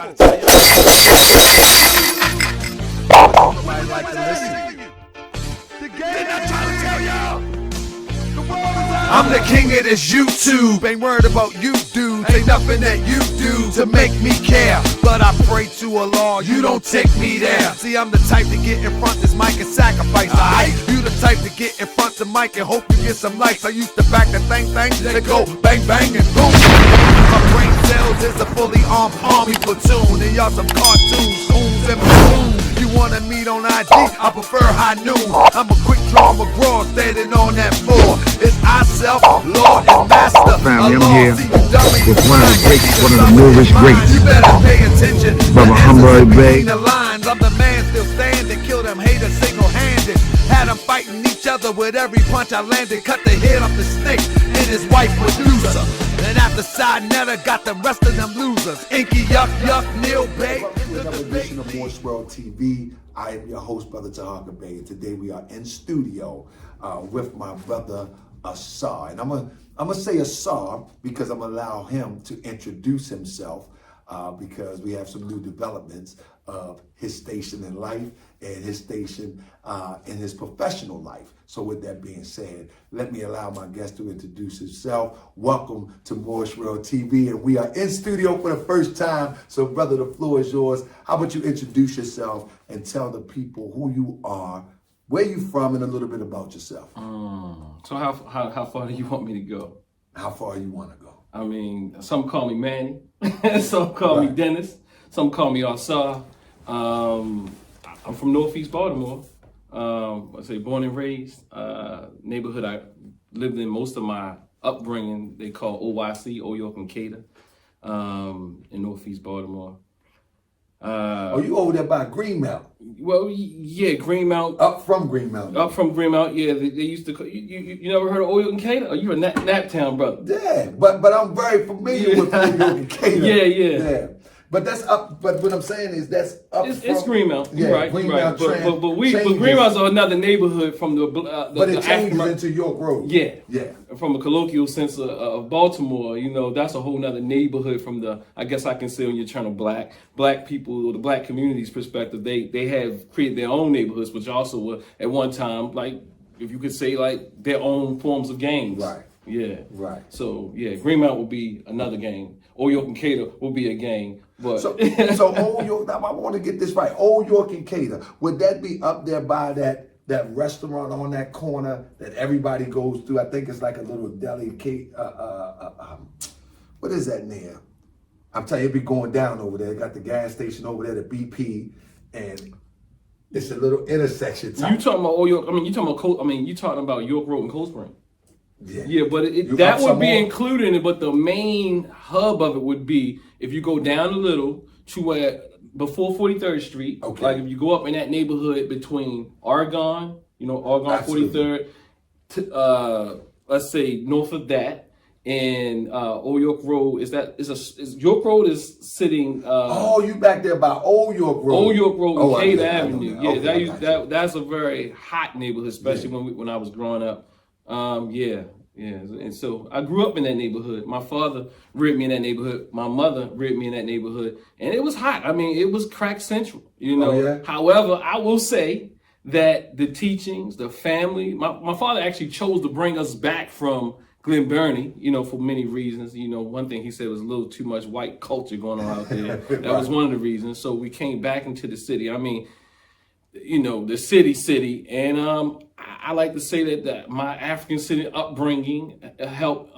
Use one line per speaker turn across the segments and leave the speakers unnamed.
try to tell you. Nobody like to listen. Didn't I try to tell y'all? I'm the king of this YouTube. Ain't worried about you dudes. Ain't nothing that you do to make me care. But I pray to Allah, you don't take me there. See, I'm the type to get in front this mic and sacrifice. Alright, you the type to get in front the mic and hope you get some likes. I used to back the thing that go bang bang and boom. My brain cells is a fully armed army platoon, and y'all some cartoons, coons and balloons. You wanna meet on IG? I prefer high noon. I'm a quick draw McGraw standing on that floor. It's I self, Lord and Master.
Family, I'm here with one of the greats, one of the newest greats.
You better pay attention.
Brother Taharkabey.
The lines, I'm the man still standing. Kill them haters single-handed. Had them fighting each other with every punch I landed. Cut the head off the snake and his wife Medusa. And after SaNeter got the rest of them losers. Enqi, yuck, Neil Bay.
Welcome to another edition of Moist World TV. I am your host, Brother Taharkabey, and today we are in studio with my brother Ausar. And I'm gonna say Ausar because I'm gonna allow him to introduce himself because we have some new developments of his station in life and his station in his professional life. So with that being said, let me allow my guest to introduce himself. Welcome to Moist World TV, and we are in studio for the first time. So brother, the floor is yours. How about you introduce yourself and tell the people who you are, where you from, and a little bit about yourself.
So how far do you want me to go?
How far you want to go?
I mean, some call me Manny, some call me Dennis, some call me Ausar. I'm from Northeast Baltimore. I say born and raised. Neighborhood I lived in most of my upbringing, they call OYC, Old York and Cater, in Northeast Baltimore.
You over there by Greenmount?
Well, yeah, Greenmount.
Up from Greenmount.
Up from Greenmount, yeah. They used to call, you never heard of Old York and Cater? Oh, you're a Naptown brother.
Yeah, but I'm very familiar with Old York and Cater.
Yeah.
But that's up. But what I'm saying is that's up.
It's Greenmount.
Yeah,
right.
Greenmount.
But Greenmount's another neighborhood from the
but it changes into York Road.
Yeah. From a colloquial sense of Baltimore, that's a whole nother neighborhood from the, I guess I can say when you're trying to black people or the black community's perspective, they have created their own neighborhoods, which also were at one time, like, if you could say, like their own forms of gangs.
Right.
Yeah.
Right.
So yeah, Greenmount will be another gang. Old York and Cater will be a gang. But
so Old York. Now I want to get this right. Old York and Cater, would that be up there by that restaurant on that corner that everybody goes to? I think it's like a little deli cake. What is that near? I'm telling you, it be going down over there. Got the gas station over there, the BP, and it's a little intersection.
You talking about Old York? I mean, you talking about York Road and Cold Spring. Yeah, but that would be included in it. But the main hub of it would be if you go down a little to where before 43rd Street. Okay. Like if you go up in that neighborhood between Argonne, Argonne 43rd, let's say north of that, and Old York Road York Road is sitting.
You back there by Old York Road.
Old York Road and Cater Avenue. Yeah, that's a very hot neighborhood, especially when I was growing up. Yeah. And so I grew up in that neighborhood. My father reared me in that neighborhood. My mother reared me in that neighborhood. And it was hot. I mean, it was crack central, However, I will say that the teachings, the family, my father actually chose to bring us back from Glen Burnie, for many reasons. One thing he said was a little too much white culture going on out there. That was one of the reasons. So we came back into the city. I mean, the city. And I like to say that my African city upbringing helped,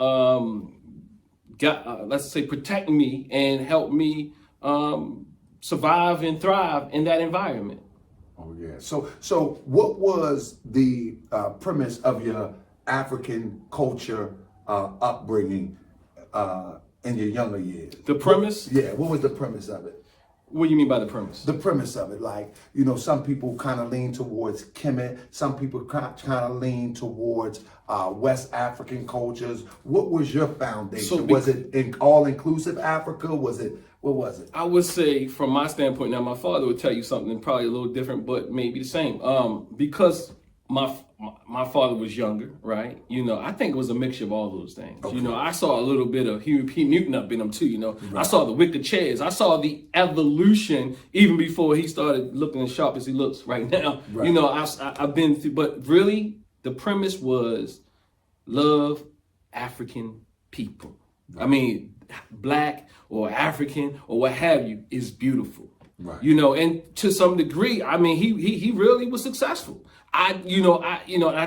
let's say, protect me and help me survive and thrive in that environment.
Oh yeah. So what was the premise of your African culture upbringing in your younger years?
The premise?
What was the premise of it?
What do you mean by the premise?
The premise of it, like, some people kind of lean towards Kemet, some people kind of lean towards West African cultures. What was your foundation? Was it in all-inclusive Africa? What was it? I
would say, from my standpoint, now my father would tell you something probably a little different, but maybe the same. Because my father was younger, right? I think it was a mixture of all those things.
Okay.
I saw a little bit of Huey P. Newton up in him too.
Right.
I saw the wicked chairs. I saw the evolution even before he started looking as sharp as he looks right now.
Right.
I've been through, but really the premise was love African people. Right. I mean, black or African or what have you is beautiful. Right. And to some degree, I mean, he really was successful. I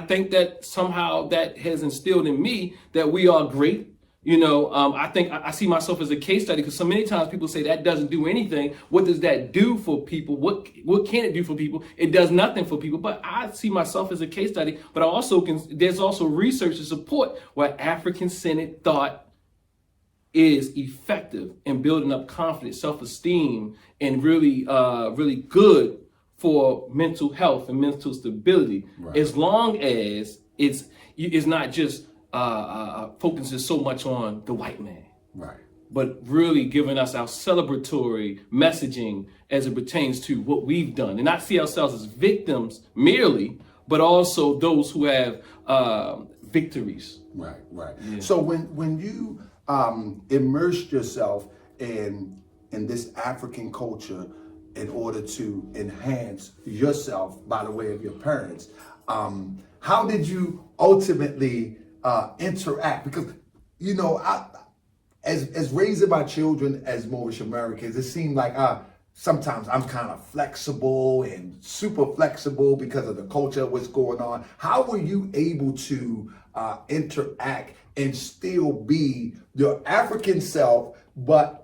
think that somehow that has instilled in me that we are great. I think I see myself as a case study because so many times people say that doesn't do anything. What does that do for people? What can it do for people? It does nothing for people. But I see myself as a case study. But there's also research to support where African-centered thought is effective in building up confidence, self-esteem, and really good for mental health and mental stability, right. As long as it's not just focusing so much on the white man, right? But really giving us our celebratory messaging as it pertains to what we've done, and not see ourselves as victims merely, but also those who have victories.
Right.
Yeah.
So when you immersed yourself in this African culture in order to enhance yourself by the way of your parents, how did you ultimately interact? Because as raising my children as Moorish Americans, it seemed like sometimes I'm kind of flexible and super flexible because of the culture, what's going on. How were you able to interact and still be your African self, but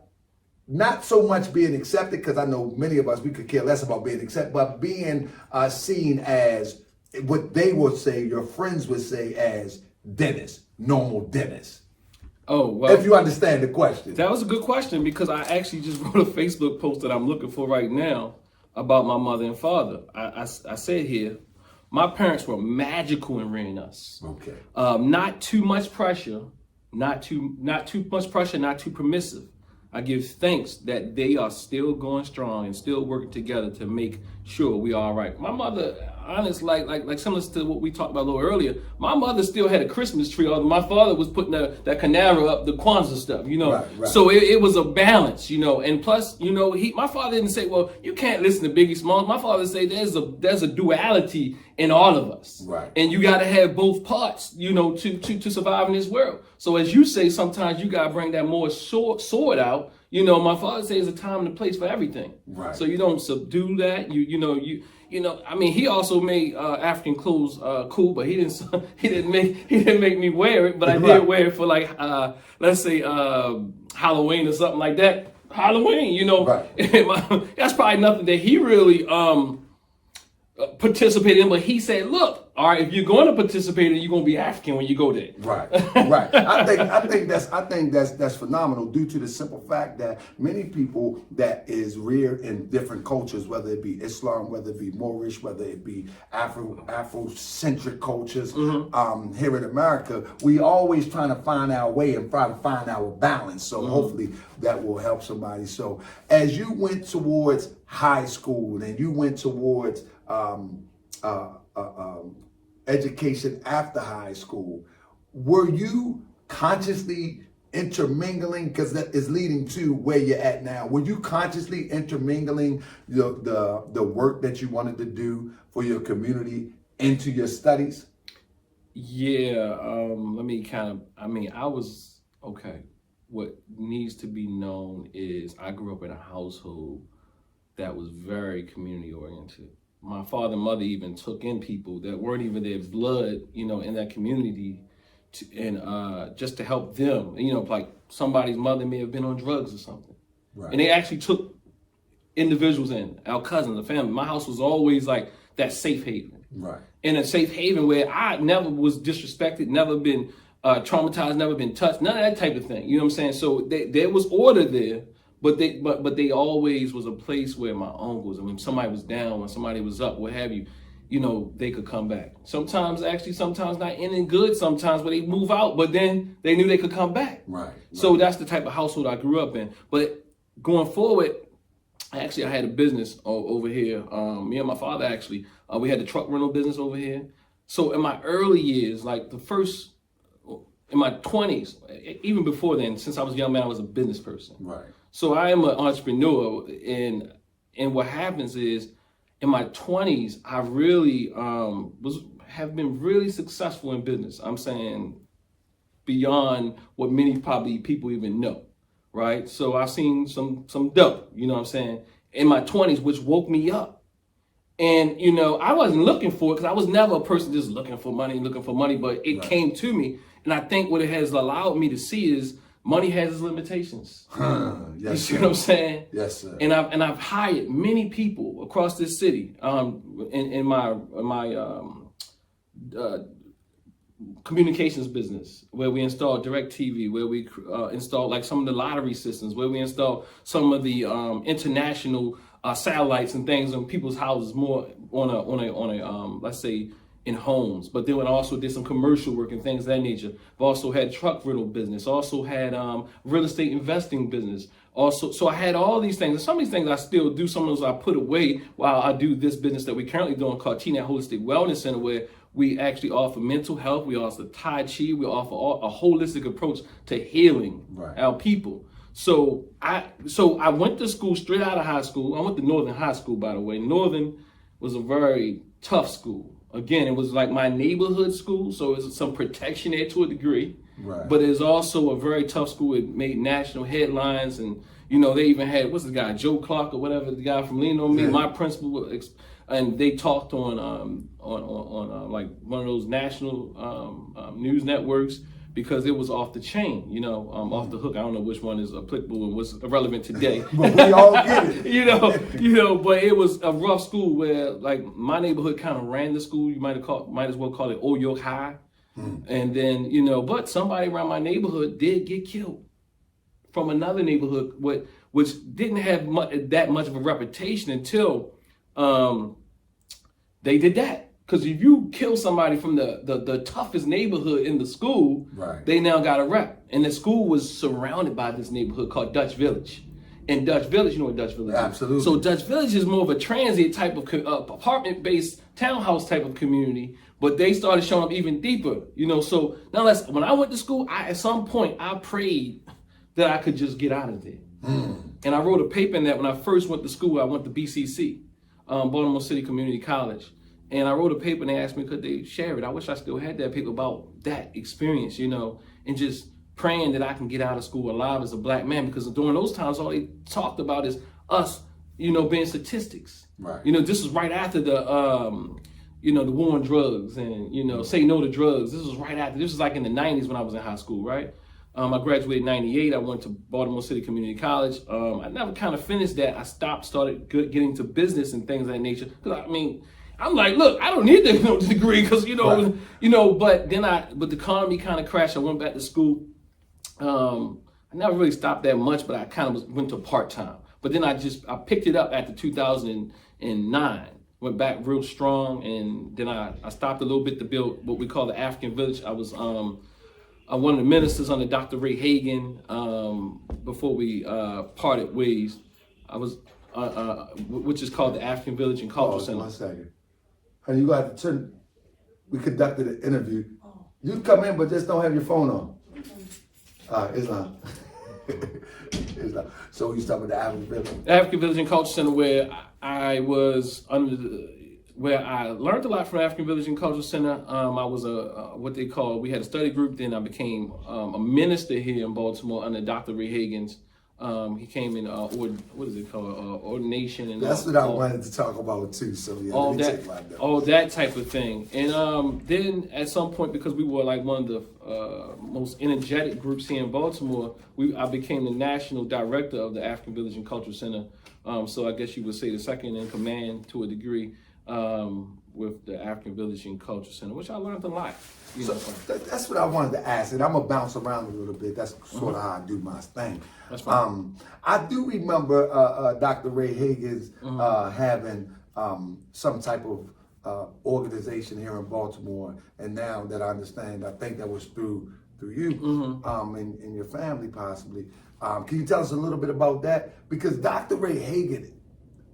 not so much being accepted, because I know many of us, we could care less about being accepted, but being seen as what they would say, your friends would say as Dennis, normal Dennis?
Oh, well.
If you understand the question.
That was a good question, because I actually just wrote a Facebook post that I'm looking for right now about my mother and father. I said here, my parents were magical in rearing us.
Okay.
Not too much pressure, not too much pressure, not too permissive. I give thanks that they are still going strong and still working together to make sure we are all right. My mother, honest, like similar to what we talked about a little earlier, my mother still had a Christmas tree. My father was putting that Canara up, the Kwanzaa stuff,
Right.
So it was a balance, and plus, my father didn't say, well, you can't listen to Biggie Smalls. My father said there's a duality in all of us.
Right.
And you got to have both parts, to survive in this world. So as you say, sometimes you got to bring that more sword out. My father says there's a time and a place for everything.
Right.
So you don't subdue that. I mean, he also made African clothes cool, but he didn't make me wear it. But I did wear it for let's say Halloween or something like that. Halloween,
Right.
That's probably nothing that he really participated in. But he said, look, all right, if you're going to participate, you're going to be African when you go there.
Right. I think that's phenomenal, due to the simple fact that many people that is reared in different cultures, whether it be Islam, whether it be Moorish, whether it be Afrocentric cultures,
Mm-hmm.
Here in America, we always trying to find our way and try to find our balance. So hopefully that will help somebody. So as you went towards high school and you went towards education after high school, were you consciously intermingling, because that is leading to where you're at now? Were you consciously intermingling the work that you wanted to do for your community into your studies?
Yeah, I was, okay, what needs to be known is I grew up in a household that was very community oriented. My father and mother even took in people that weren't even their blood, in that community, and just to help them. Like somebody's mother may have been on drugs or something. Right. And they actually took individuals in, our cousins, the family. My house was always like that safe haven. Right. And a safe haven where I never was disrespected, never been traumatized, never been touched, none of that type of thing. You know what I'm saying? So there was order there. But they always was a place where my uncles, and when somebody was down, when somebody was up, what have you, they could come back. Sometimes not ending good, sometimes where they move out, but then they knew they could come back. Right. So that's the type of household I grew up in. But going forward, I had a business over here. Me and my father we had the truck rental business over here. So in my early years, like in my 20s, even before then, since I was a young man, I was a business person.
Right.
So I am an entrepreneur, and what happens is, in my 20s, I really have been really successful in business. I'm saying beyond what many probably people even know, right? So I've seen some dough, you know what I'm saying, in my 20s, which woke me up. And, you know, I wasn't looking for it because I was never a person just looking for money, but it came to me. And I think what it has allowed me to see is money has its limitations.
Yes,
you see what I'm saying?
Yes, sir.
And I've hired many people across this city in my communications business, where we install DirecTV, where we install like some of the lottery systems, where we install some of the international satellites and things in people's houses, more on a let's say in homes. But then I also did some commercial work and things of that nature. I've also had truck rental business, also had real estate investing business. Also, so I had all these things. And some of these things I still do. Some of those I put away while I do this business that we're currently doing called TNET Holistic Wellness Center, where we actually offer mental health. We offer Tai Chi. We offer a holistic approach to healing our people. So I went to school straight out of high school. I went to Northern High School, by the way. Northern was a very tough school. Again, it was like my neighborhood school, so it was some protection there to a degree.
Right.
But it's also a very tough school. It made national headlines, and you know they even had what's the guy, Joe Clark or whatever, the guy from Lean on Me. My principal, and they talked on like one of those national news networks, because it was off the chain, you know, off the hook. I don't know which one is applicable and what's relevant today.
But we all get it.
you know, but it was a rough school where like my neighborhood kind of ran the school. You might as well call it Old York High. And then, you know, but somebody around my neighborhood did get killed from another neighborhood, which didn't have that much of a reputation until they did that. Because if you kill somebody from the toughest neighborhood in the school, they now got a rep. And the school was surrounded by this neighborhood called Dutch Village. And Dutch Village, you know what Dutch Village is?
Absolutely.
So Dutch Village is more of a transient type of apartment-based townhouse type of community, but they started showing up even deeper, you know. So now when I went to school, at some point I prayed that I could just get out of there. And I wrote a paper in that when I first went to school. I went to BCC, Baltimore City Community College. And I wrote a paper and they asked me, could they share it? I wish I still had that paper about that experience, you know, and just praying that I can get out of school alive as a black man, because during those times, all they talked about is us, you know, being statistics.
Right.
You know, this was right after the, you know, the war on drugs and, you know, say no to drugs. This was right after, this was like in the 90s when I was in high school, right? I graduated in 98. I went to Baltimore City Community College. I never kind of finished that. I started getting to business and things of that nature. Because I mean, I'm like, look, I don't need the degree because, you know, but the economy kind of crashed. I went back to school. I never really stopped that much, but I kind of went to part-time. But then I picked it up after 2009, went back real strong. And then I stopped a little bit to build what we call the African Village. I was one of the ministers under Dr. Ray Hagin before we parted ways. I was, which is called the African Village and Cultural Center.
1 second. Honey, you got to turn. We conducted an interview. You come in, but just don't have your phone on. It's not. It's not. So you start with the African Village.
African Village and Cultural Center, where I was where I learned a lot from African Village and Cultural Center. I was we had a study group. Then I became a minister here in Baltimore under Dr. Ray Hagins. He came in, what is it called, ordination. And
that's what I wanted to talk about too. So yeah,
all that type of thing. And then at some point, because we were like one of the most energetic groups here in Baltimore, I became the national director of the African Village and Cultural Center. So I guess you would say the second in command to a degree with the African Village and Cultural Center, which I learned a lot.
So that's what I wanted to ask, and I'm gonna bounce around a little bit. That's sort of how I do my thing.
That's fine.
I do remember Dr. Ray Hagins having some type of organization here in Baltimore, and now that I understand, I think that was through you and your family possibly. Can you tell us a little bit about that? Because Dr. Ray Hagin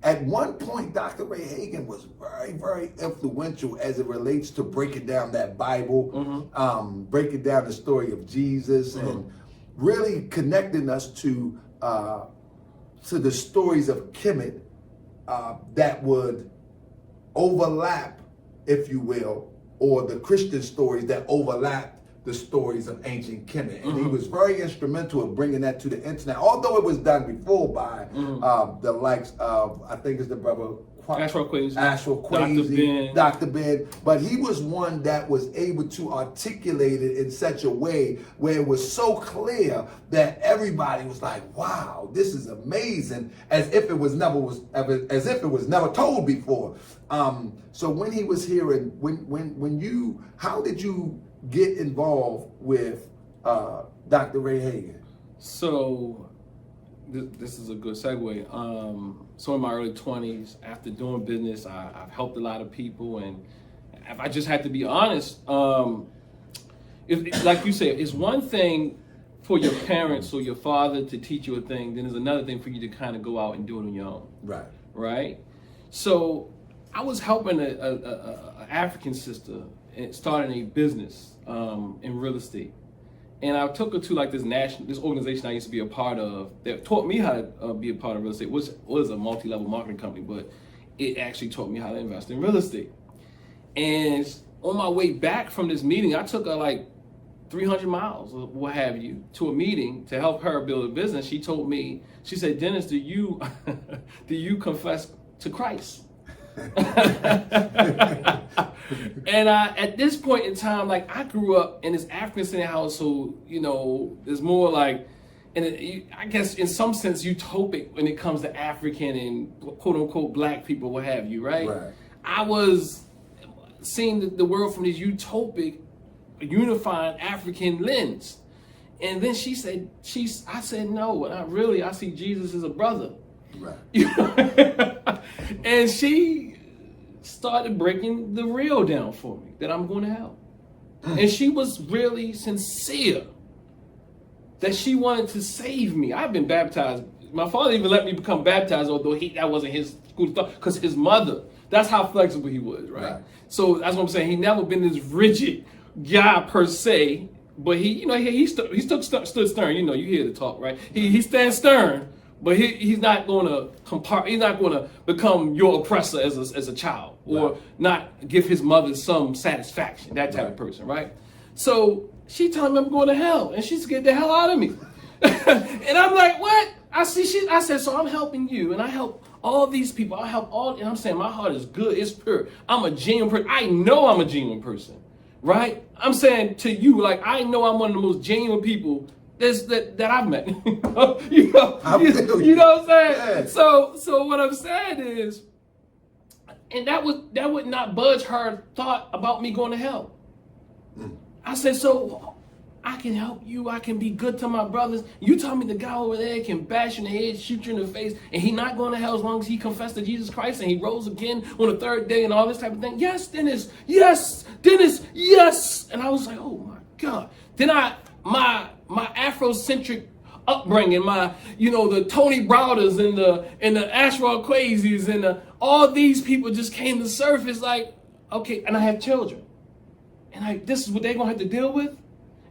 at one point, Dr. Ray Hagin was very, very influential as it relates to breaking down that Bible, breaking down the story of Jesus, and really connecting us to the stories of Kemet that would overlap, if you will, or the Christian stories that overlap the stories of ancient Kemet. And he was very instrumental in bringing that to the internet, although it was done before by the likes of, I think it's the brother
Ashwell Kwesi,
Dr. Ben. But he was one that was able to articulate it in such a way where it was so clear that everybody was like, wow, this is amazing, as if it was never told before. So when he was here, and how did you get involved with Dr. Ray Hagin?
So this is a good segue. So in my early 20s, after doing business, I've helped a lot of people, and if I just had to be honest, like you said, it's one thing for your parents or your father to teach you a thing, then there's another thing for you to kind of go out and do it on your own. Right? So I was helping a African sister starting a business in real estate. And I took her to like this organization I used to be a part of that taught me how to be a part of real estate, which was a multi-level marketing company, but it actually taught me how to invest in real estate. And on my way back from this meeting, I took her like 300 miles or what have you to a meeting to help her build a business. She told me, she said, Dennis, do you confess to Christ? And at this point in time, like I grew up in this African household, you know, there's more like, and I guess in some sense utopic when it comes to African and quote unquote black people, what have you, right? I was seeing the world from this utopic, unifying African lens. And then I said, no, I see Jesus as a brother. And she started breaking the real down for me that I'm going to help. And she was really sincere that she wanted to save me. I've been baptized. My father even let me become baptized, although that wasn't his school of thought, because his mother, that's how flexible he was, right? So that's what I'm saying. He never been this rigid guy per se, but he stood stern. You know, you hear the talk, right? He stands stern. But he's not going to he's not going to become your oppressor as a child, or not give his mother some satisfaction, that type of person, right? So she telling me I'm going to hell, and she scared the hell out of me. And I'm like, what? I said, so I'm helping you, and I help all these people. I help all, and I'm saying my heart is good, it's pure. I'm a genuine person. I know I'm a genuine person, right? I'm saying to you, like, I know I'm one of the most genuine people that I've met. you know what I'm saying? Yeah. So what I'm saying is, and that would not budge her thought about me going to hell. I said, so I can help you, I can be good to my brothers. You tell me the guy over there can bash you in the head, shoot you in the face, and he not going to hell as long as he confessed to Jesus Christ and he rose again on the third day and all this type of thing. Yes, Dennis, yes, Dennis, yes. And I was like, oh my God. Then my Afrocentric upbringing, the Tony Browders and the Ashwell Kwasis and all these people just came to surface, like, okay, and I have children. And this is what they're gonna have to deal with?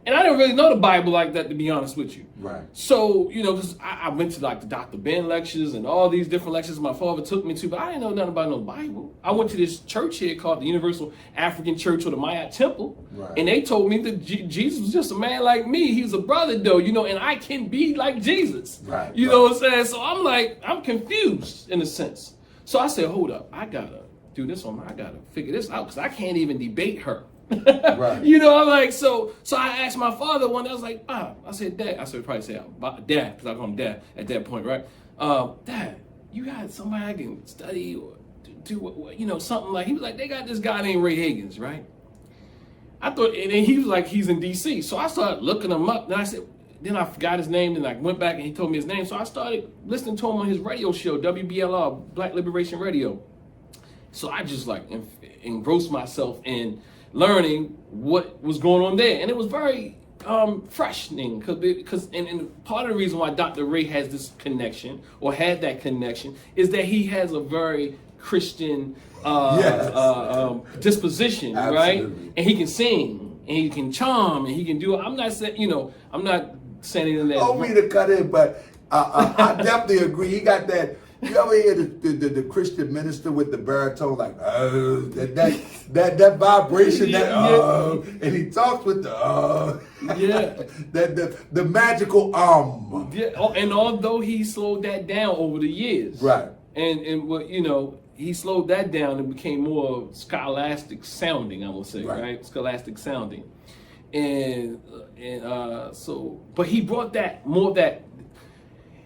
And I didn't really know the Bible like that, to be honest with you. So, because I went to like the Dr. Ben lectures and all these different lectures my father took me to, but I didn't know nothing about no Bible. I went to this church here called the Universal African Church, or the Maya Temple. And they told me that Jesus was just a man like me. He was a brother though, and I can be like Jesus. You know what I'm saying? So I'm like, I'm confused in a sense. So I said, hold up, I gotta do this on I gotta figure this out, because I can't even debate her. I'm like, so I asked my father one day, I was like, I said, Dad, I should probably say Dad, because I call him Dad at that point, right? Dad, you got somebody I can study or do something like, he was like, they got this guy named Ray Hagins, right? I thought, and then he was like, he's in DC. So I started looking him up, then I forgot his name, and I went back and he told me his name. So I started listening to him on his radio show, WBLR, Black Liberation Radio. So I just like engrossed myself in learning what was going on there. And it was very freshening, because and part of the reason why Dr. Ray has this connection or had that connection is that he has a very Christian disposition, right? And he can sing and he can charm and he can do. I'm not saying I'm not saying that.
Don't mean to cut in, but I definitely agree. He got that. You ever hear the Christian minister with the baritone, like that vibration, and he talks with the magical
Yeah, and although he slowed that down over the years,
right,
and what he slowed that down and became more scholastic sounding, I will say, right? Scholastic sounding, and so, but he brought that more of that.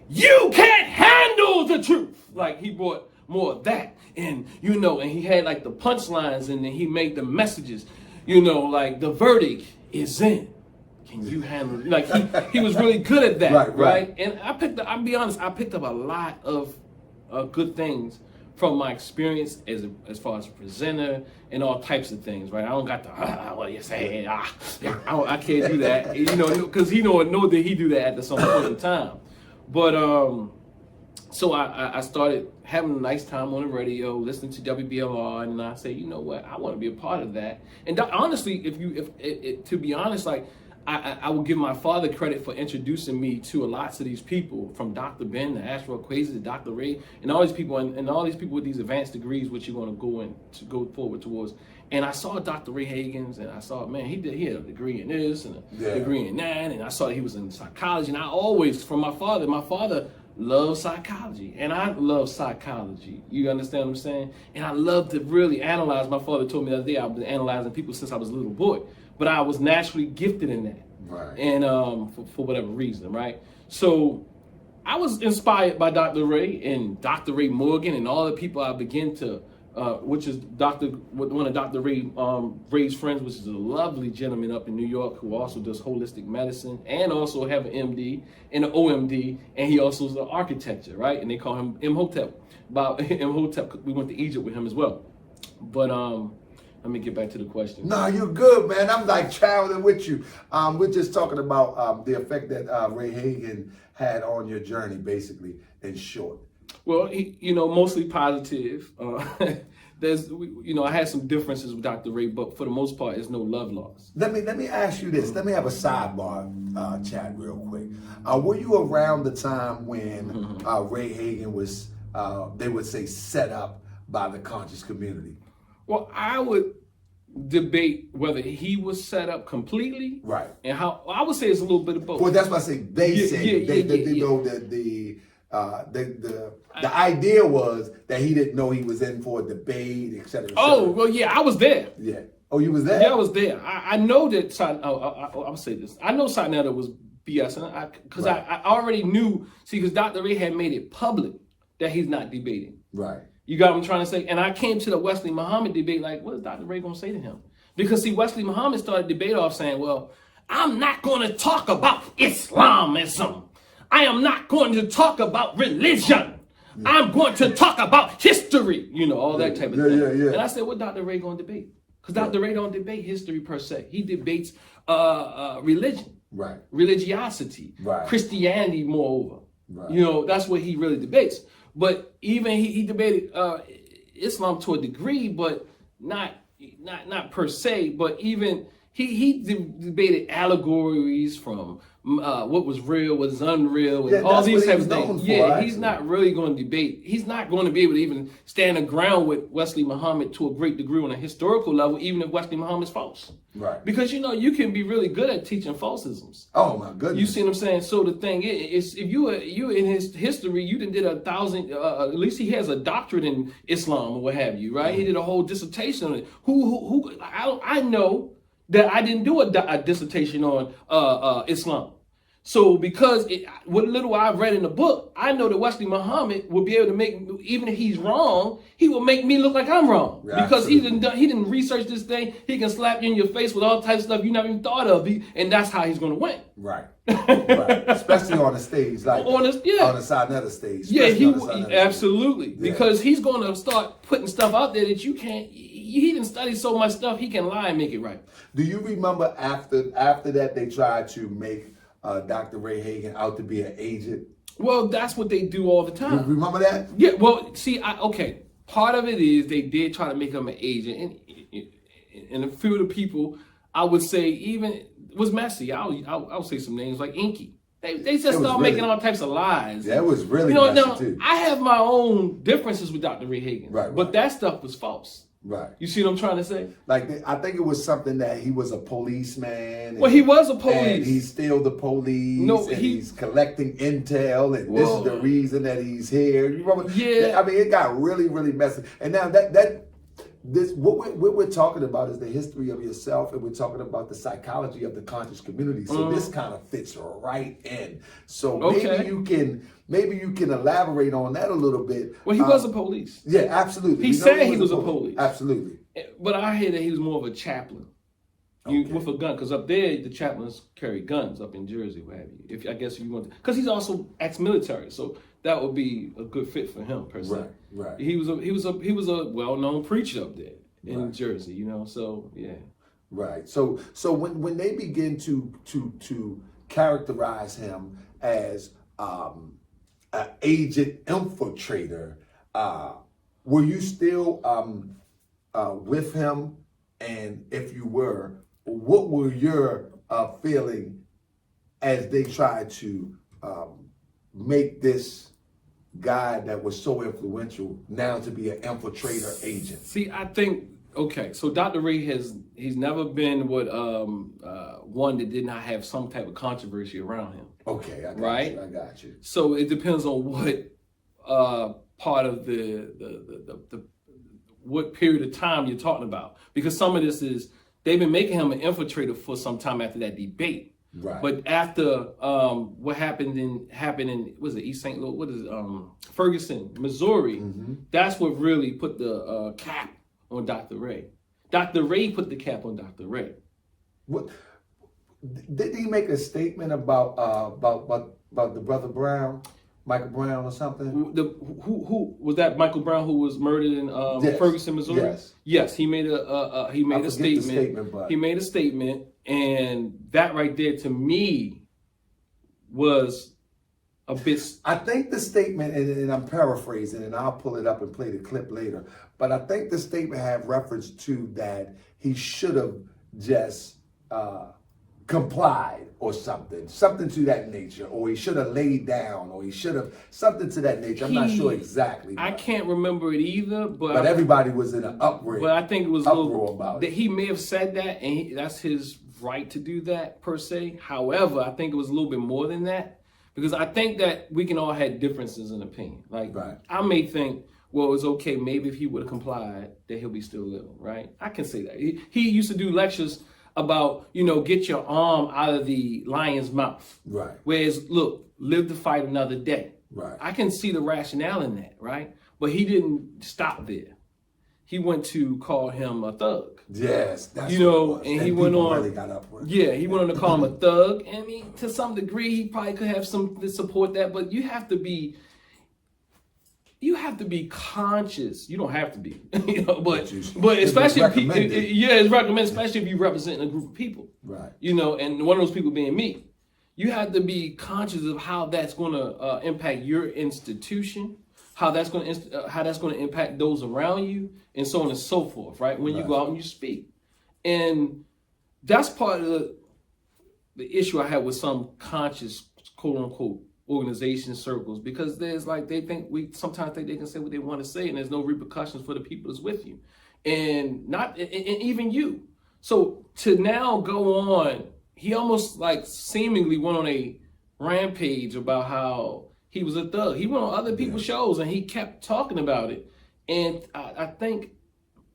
You can't handle the truth. Like he brought more of that, and and he had like the punchlines, and then he made the messages. Like the verdict is in. Can you handle it? Like he was really good at that, right? And I'll be honest, I picked up a lot of good things from my experience as far as presenter and all types of things, right? I don't got the what you say, I can't do that, because know that he do that at some point in time. But so I started having a nice time on the radio, listening to WBLR, and I say, you know what, I want to be a part of that. And honestly, to be honest, like I will give my father credit for introducing me to lots of these people, from Dr. Ben to Astro Quasi to Dr. Ray, and all these people, and all these people with these advanced degrees, which you want to go forward towards. And I saw Dr. Ray Hagins, and I saw, man, he had a degree in this and a degree in that, and I saw that he was in psychology. And I always, from my father loved psychology, and I love psychology. You understand what I'm saying? And I love to really analyze. My father told me the other day I've been analyzing people since I was a little boy, but I was naturally gifted in that,
right? And
for whatever reason, right? So I was inspired by Dr. Ray and Dr. Ray Morgan and all the people I began to. Which is one of Dr. Ray's friends, which is a lovely gentleman up in New York who also does holistic medicine and also have an MD and an OMD, and he also is an architecture, right? And they call him Imhotep. We went to Egypt with him as well. But let me get back to the question.
No, you're good, man. I'm like traveling with you. We're just talking about the effect that Ray Hagin had on your journey, basically, in short.
Well, mostly positive. I had some differences with Dr. Ray, but for the most part, there's no love lost.
Let me ask you this. Let me have a sidebar chat real quick. Were you around the time when Ray Hagin was, they would say, set up by the conscious community?
Well, I would debate whether he was set up completely,
right,
and how. I would say it's a little bit of both.
Well, that's what I say. They say they know that the idea was that he didn't know he was in for a debate, et cetera, et cetera.
Oh, well, yeah, I was there.
Yeah. Oh, you was there?
Yeah, I was there. I know that. I'll say this. I know SaNeter was BS, because I already knew. See, because Dr. Ray had made it public that he's not debating.
Right.
You got what I'm trying to say? And I came to the Wesley Muhammad debate like, what is Dr. Ray going to say to him? Because, see, Wesley Muhammad started the debate off saying, well, I'm not going to talk about Islamism. I am not going to talk about religion. Yeah. I'm going to talk about history. All that type of thing. Yeah. And I said, what Dr. Ray going to debate? Because Dr. Ray don't debate history per se. He debates religion.
Right.
Religiosity.
Right. Christianity,
moreover. Right. That's what he really debates. But even he debated Islam to a degree, but not per se. But even he debated allegories from what was real, what is unreal, and all these types of things. He's not really going to debate. He's not going to be able to even stand the ground with Wesley Muhammad to a great degree on a historical level, even if Wesley Muhammad's false.
Right.
Because you can be really good at teaching falsisms.
Oh my goodness.
You see what I'm saying? So the thing is, if you in his history, you did 1,000. At least he has a doctorate in Islam or what have you, right? Mm-hmm. He did a whole dissertation on it. Who? I know that I didn't do a dissertation on Islam. So because what little I've read in the book, I know that Wesley Muhammad will be able to make, even if he's wrong, he will make me look like I'm wrong. Yeah, because he didn't research this thing. He can slap you in your face with all types of stuff you never even thought of, and that's how he's going to win.
Right. Right. Especially on the stage, like on the SaNeter stage.
Yeah, absolutely. Yeah. Because he's going to start putting stuff out there that you he didn't study so much stuff, he can lie and make it right.
Do you remember after that they tried to make Dr. Ray Hagin out to be an agent?
Well, that's what they do all the time.
You remember that?
Yeah, well, see, okay, part of it is they did try to make him an agent, and a few of the people, I would say, even was messy. I'll say some names like Enqi. They just start making all types of lies.
That was really messy
now,
too.
I have my own differences with Dr. Ray Hagin,
Right.
But that stuff was false.
Right.
You see what I'm trying to say?
Like, I think it was something that he was a policeman.
Well, he was a police.
And he's still the police.
No,
and he's collecting intel, and this is the
Whoa.
reason that he's here. You remember?
Yeah.
I mean, it got really, really messy. And now what we're talking about is the history of yourself, and we're talking about the psychology of the conscious community. So this kind of fits right in. So maybe you can elaborate on that a little bit.
Well, he was a police.
Yeah, absolutely.
He said he was a police.
Absolutely.
But I hear that he was more of a chaplain. With a gun, because up there the chaplains carry guns up in Jersey, what have you. If you want to, because he's also ex-military, so that would be a good fit for him per se.
Right.
He was a well-known preacher up there in Jersey, So yeah.
Right. So when they begin to characterize him as an agent infiltrator, were you still with him? And if you were, what were your feeling as they tried to make this guy that was so influential now to be an infiltrator agent?
See, I think, so Dr. Ray he's never been what one that did not have some type of controversy around him.
Okay, I got you.
So it depends on what part of the what period of time you're talking about, because some of this is they've been making him an infiltrator for some time after that debate.
Right.
But after what happened in was it East St. Louis? What is it? Ferguson, Missouri. That's what really put the cap on Dr. Ray. Dr. Ray put the cap on Dr. Ray.
What did he make a statement about the brother Brown? Michael Brown or something?
Who was that? Michael Brown, who was murdered in Ferguson, Missouri. Yes, he made a statement. He made a statement, and that right there to me was a bit.
I think the statement, and I'm paraphrasing, and I'll pull it up and play the clip later. But I think the statement had reference to that he should have just complied or something to that nature, or he should have laid down, or he should have something to that nature. I'm not sure exactly.
I can't remember it either, but
everybody was in an uproar.
But I think it was
uproar about it.
He may have said that, and that's his right to do that per se. However, I think it was a little bit more than that, because I think that we can all have differences in opinion. Like I may think, well, it's okay. Maybe if he would have complied, that he'll be still living. Right? I can say that. He used to do lectures about, get your arm out of the lion's mouth.
Right.
Whereas, look, live to fight another day.
Right.
I can see the rationale in that, right? But he didn't stop there. He went to call him a thug.
Yes, that's
and he went on.
Really got up with.
Yeah, he went on to call him a thug. I mean, to some degree, he probably could have some to support that, but you have to be conscious. You don't have to be, but especially it's recommended, especially if you represent a group of people,
right?
And one of those people being me. You have to be conscious of how that's going to impact your institution, how that's going to impact those around you, and so on and so forth, right? When you go out and you speak, and that's part of the issue I have with some conscious, quote unquote, organization circles, because there's they sometimes think they can say what they want to say, and there's no repercussions for the people that's with you, and even you. So to now go on, he almost seemingly went on a rampage about how he was a thug. He went on other people's shows and he kept talking about it, and I think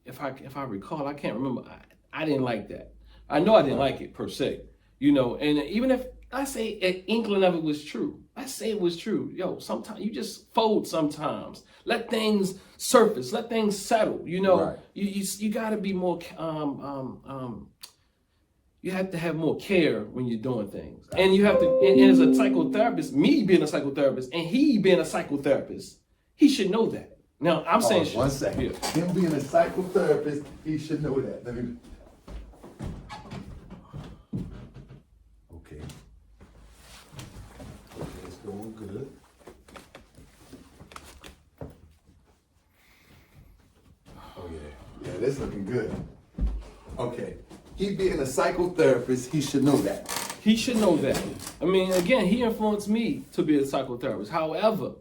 if I recall, I can't remember. I didn't like that. I know I didn't like it per se, and even if I say an inkling of it was true. I say it was true. Sometimes you just fold sometimes. Let things surface. Let things settle. You got to be more, you have to have more care when you're doing things. And you have to, and as a psychotherapist, me being a psychotherapist and he being a psychotherapist, he should know that. Now, I'm saying...
1 second.
Yeah.
Him being a psychotherapist, he should know that. Let me... Okay. Okay, it's going good. Oh, yeah. Yeah, this looking good. Okay. He being a psychotherapist, he should know that.
He should know that. I mean, again, he influenced me to be a psychotherapist. However,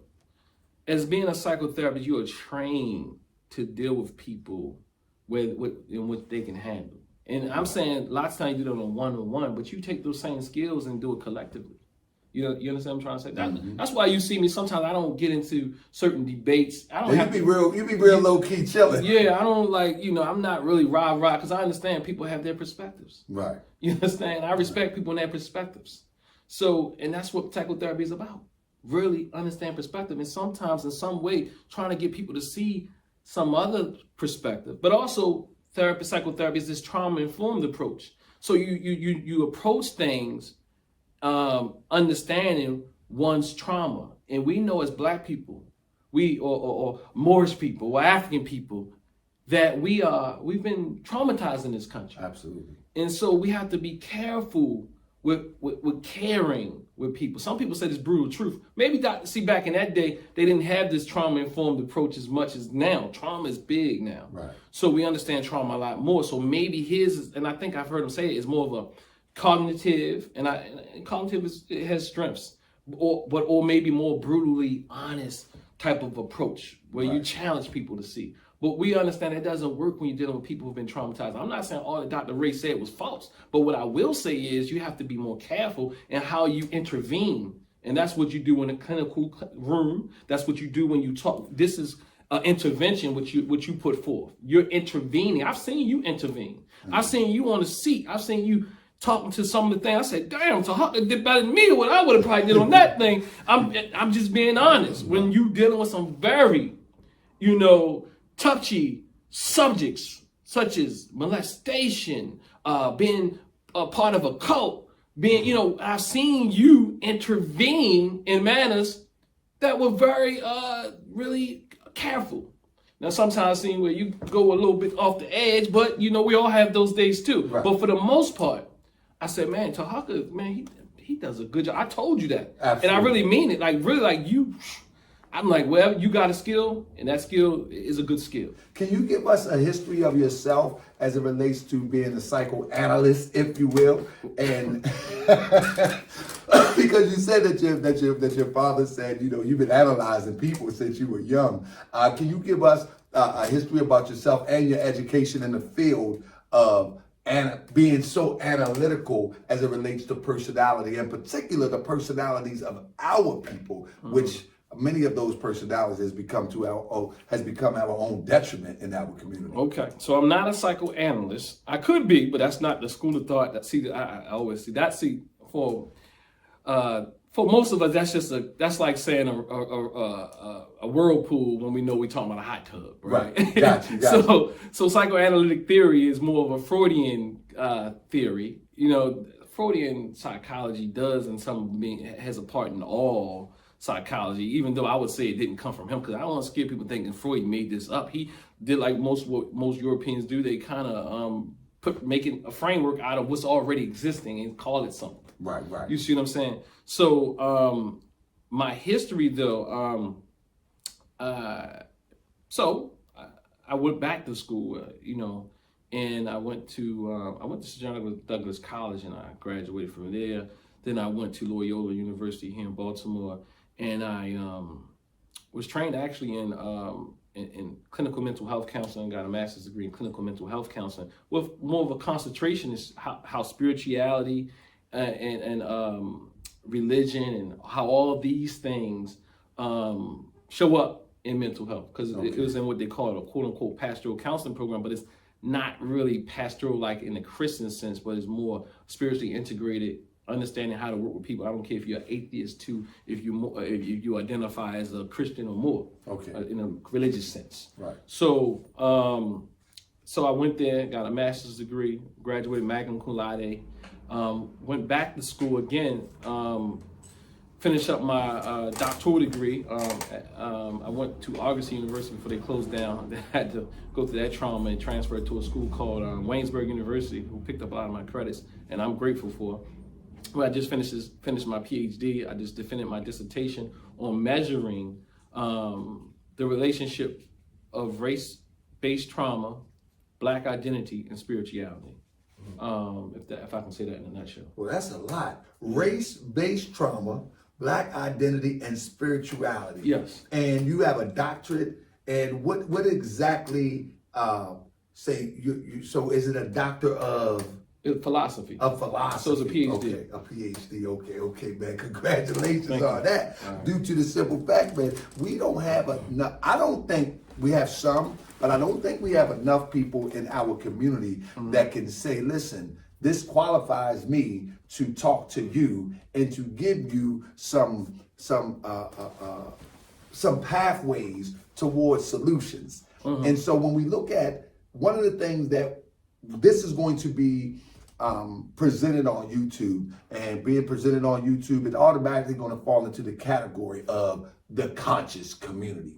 as being a psychotherapist, you are trained to deal with people in which they can handle. And I'm saying lots of times you do it on one-on-one, but you take those same skills and do it collectively. You understand what I'm trying to say? That's why you see me. Sometimes I don't get into certain debates. I don't.
You be real low key chilling.
Yeah, I don't I'm not really rah because I understand people have their perspectives.
Right.
You understand? I respect people and their perspectives. So, and that's what psychotherapy is about. Really understand perspective, and sometimes in some way trying to get people to see some other perspective. But also, psychotherapy is this trauma-informed approach. So you approach things understanding one's trauma. And we know as Black people, or Moorish people, or African people, that we've been traumatized in this country.
Absolutely.
And so we have to be careful with caring with people. Some people say this brutal truth. Maybe back in that day, they didn't have this trauma-informed approach as much as now. Trauma is big now.
Right.
So we understand trauma a lot more. So maybe his, and I think I've heard him say it, is more of a cognitive, and cognitive it has strengths, or maybe more brutally honest type of approach where you challenge people to see. But we understand it doesn't work when you're dealing with people who've been traumatized. I'm not saying all that Dr. Ray said was false, but what I will say is you have to be more careful in how you intervene. And that's what you do in a clinical room. That's what you do when you talk. This is an intervention which you put forth. You're intervening. I've seen you intervene. I've seen you on a seat. I've seen you talking to some of the things. I said, damn, Taharkabey did better than me, what I would have probably did on that thing. I'm just being honest. When you dealing with some very, touchy subjects such as molestation, being a part of a cult, I've seen you intervene in manners that were very, really careful. Now, sometimes I've seen where you go a little bit off the edge, but we all have those days too. Right. But for the most part, I said, man, Taharkabey, man, he does a good job. I told you that. Absolutely. And I really mean it. I'm like, well, you got a skill, and that skill is a good skill.
Can you give us a history of yourself as it relates to being a psychoanalyst, if you will? And because you said that your father said, you've been analyzing people since you were young. Can you give us a history about yourself and your education in the field of being so analytical as it relates to personality, in particular the personalities of our people, which many of those personalities has become our own detriment in our community. Okay, so I'm not a psychoanalyst. I could be, but that's not the school of thought. I always see that. For most of us, that's like saying a whirlpool when we know we're talking about a hot tub, right? Got you. So psychoanalytic theory is more of a Freudian theory. Freudian psychology does, and has a part in all psychology, even though I would say it didn't come from him, because I don't want to scare people thinking Freud made this up. He did like most Europeans do. They kind of making a framework out of what's already existing and call it something. Right. You see what I'm saying? So my history though, so I went back to school, and I went to St. Douglas College, and I graduated from there. Then I went to Loyola University here in Baltimore, and I was trained actually in clinical mental health counseling, got a master's degree in clinical mental health counseling, with more of a concentration is how spirituality and religion and how all of these things show up in mental health, because it was in what they call a quote-unquote pastoral counseling program, but it's not really pastoral like in the Christian sense, but it's more spiritually integrated, understanding how to work with people. I don't care if you're atheist too, if you identify as a Christian or more, in a religious sense. Right. So I went there, got a master's degree, graduated magna cum laude, went back to school again,
finish up my doctoral degree. I went to Augustine University before they closed down. I had to go through that trauma and transfer to a school called Waynesburg University, who picked up a lot of my credits, and I'm grateful for. Well, I just finished my PhD. I just defended my dissertation on measuring the relationship of race-based trauma, Black identity, and spirituality. If I can say that in a nutshell.
Well, that's a lot. Race-based trauma, Black identity, and spirituality.
Yes.
And you have a doctorate. And what exactly say you? So is it a doctor of
philosophy?
Of philosophy.
So it's a PhD.
Okay, a PhD. Okay, man. Congratulations on that. Right. Due to the simple fact, man, we don't have enough. I don't think we have some, but I don't think we have enough people in our community that can say, listen, this qualifies me to talk to you and to give you some pathways towards solutions. And so when we look at one of the things that this is going to be presented on YouTube, and being presented on YouTube, it's automatically going to fall into the category of the conscious community.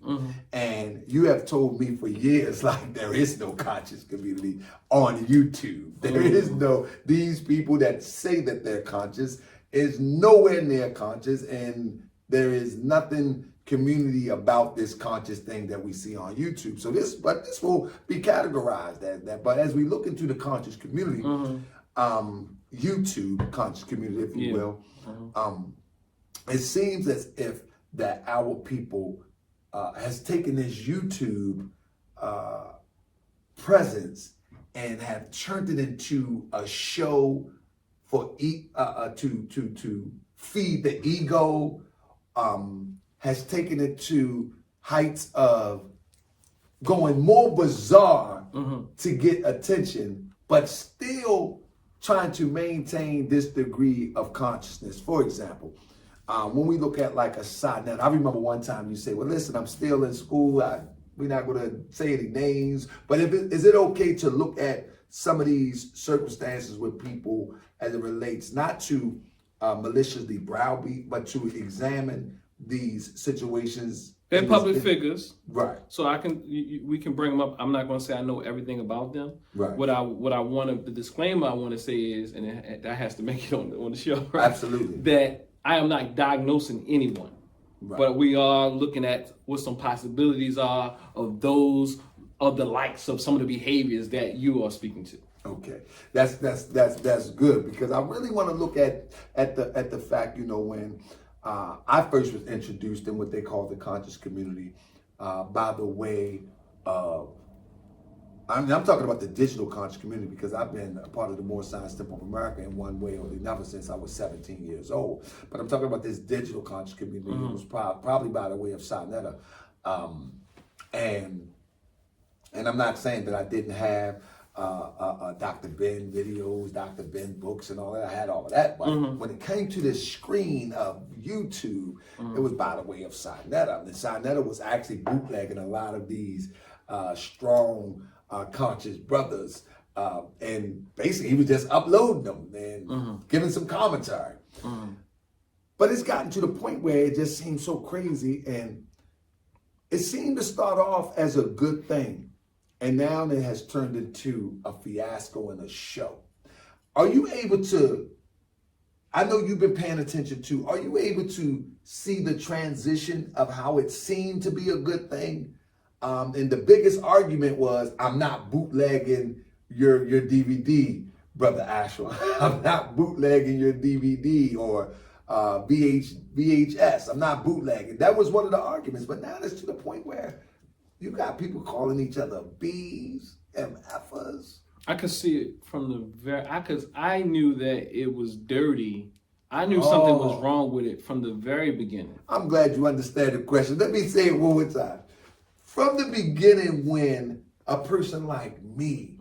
And you have told me for years, like, there is no conscious community on YouTube. There is no, these people that say that they're conscious is nowhere near conscious, and there is nothing community about this conscious thing that we see on YouTube. So this will be categorized as that. But as we look into the conscious community, YouTube conscious community, if you will, it seems as if that our people has taken this YouTube presence and have turned it into a show for to feed the ego. Has taken it to heights of going more bizarre to get attention, but still trying to maintain this degree of consciousness. For example, when we look at like a SaNeter, I remember one time you say, well, listen, I'm still in school. We're not going to say any names, but is it okay to look at some of these circumstances with people as it relates not to maliciously browbeat, but to examine these situations?
They're public figures,
right? So
we can bring them up. I'm not going to say I know everything about them.
Right.
What I want the disclaimer I want to say is, and that has to make it on the show, right?
Absolutely.
That I am not diagnosing anyone, but we are looking at what some possibilities are of the likes of some of the behaviors that you are speaking to.
Okay, that's good, because I really want to look at the fact, when I first was introduced in what they call the conscious community by the way of, I'm talking about the digital conscious community, because I've been a part of the More Science Temple of America in one way or another since I was 17 years old. But I'm talking about this digital conscious community. It was probably by the way of SaNeter. And I'm not saying that I didn't have Dr. Ben videos, Dr. Ben books, and all that. I had all of that, but when it came to this screen of YouTube, it was by the way of SaNeter. And SaNeter was actually bootlegging a lot of these strong, conscious brothers, and basically he was just uploading them and giving some commentary. But it's gotten to the point where it just seems so crazy, and it seemed to start off as a good thing. And now it has turned into a fiasco and a show. Are you able to, I know you've been paying attention to, are you able to see the transition of how it seemed to be a good thing? And the biggest argument was, I'm not bootlegging your DVD, Brother Ashwell. I'm not bootlegging your DVD or VHS. I'm not bootlegging. That was one of the arguments. But now it's to the point where you got people calling each other B's, MFers.
I could see it from the I knew that it was dirty. I knew something was wrong with it from the very beginning. I'm
glad you understand the question. Let me say it one more time. From the beginning, when a person like me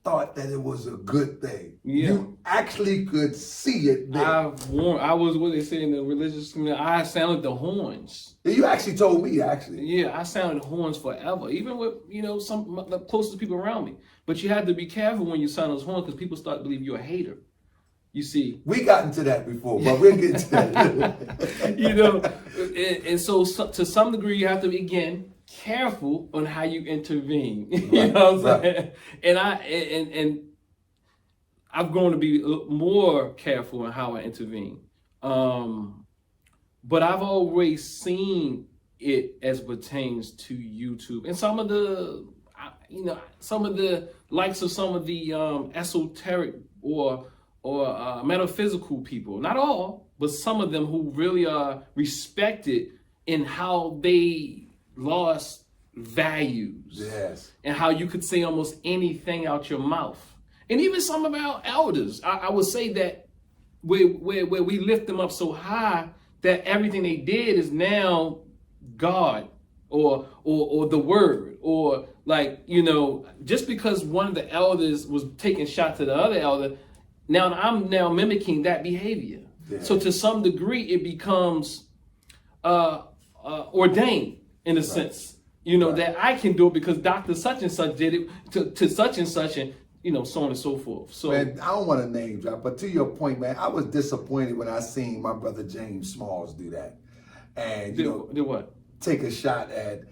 thought that it was a good thing, you actually could see it there.
I was what they say in the religious community, I sounded the horns.
You actually told me, actually.
Yeah, I sounded horns forever, even with, some of the closest people around me. But you have to be careful when you sound those horns, because people start to believe you're a hater. You see,
we got into that before, but we'll get to that.
you know, and so to some degree, you have to be, again, careful on how you intervene. You know what I'm saying? And I've grown to be more careful in how I intervene. But I've always seen it as pertains to YouTube and some of the, some of the likes of some of the esoteric or metaphysical people. Not all, but some of them who really are respected in how they lost values.
Yes.
And how you could say almost anything out your mouth. And even some of our elders, I would say that where we lift them up so high that everything they did is now God or the word, or like, just because one of the elders was taking shots at the other elder, now I'm mimicking that behavior. Yeah. So to some degree, it becomes ordained in a sense, that I can do it because Dr. Such and Such did it to such and such, and so on and so forth. So,
man, I don't want to name drop, but to your point, man, I was disappointed when I seen my brother James Smalls do that. And
do what?
Take a shot at,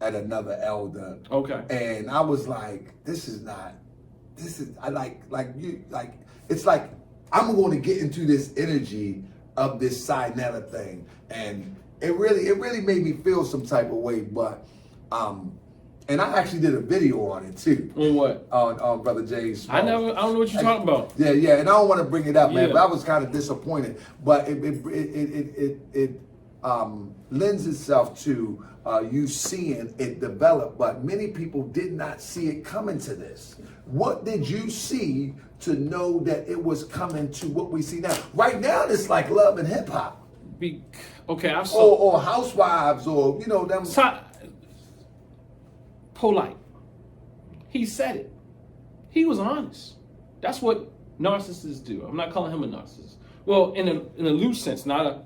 at another elder.
Okay.
And I was like, it's like I'm going to get into this energy of this SaNeter thing. And it really made me feel some type of way, but and I actually did a video on it too.
On what?
On Brother James.
I don't know what you're talking about.
Yeah, and I don't want to bring it up, man, but I was kind of disappointed. But it lends itself to you seeing it develop, but many people did not see it coming to this. What did you see to know that it was coming to what we see now? Right now, it's like love and hip hop.
Okay, I've saw
or housewives, or them.
Polight. He said it. He was honest. That's what narcissists do. I'm not calling him a narcissist. Well, in a loose sense, not a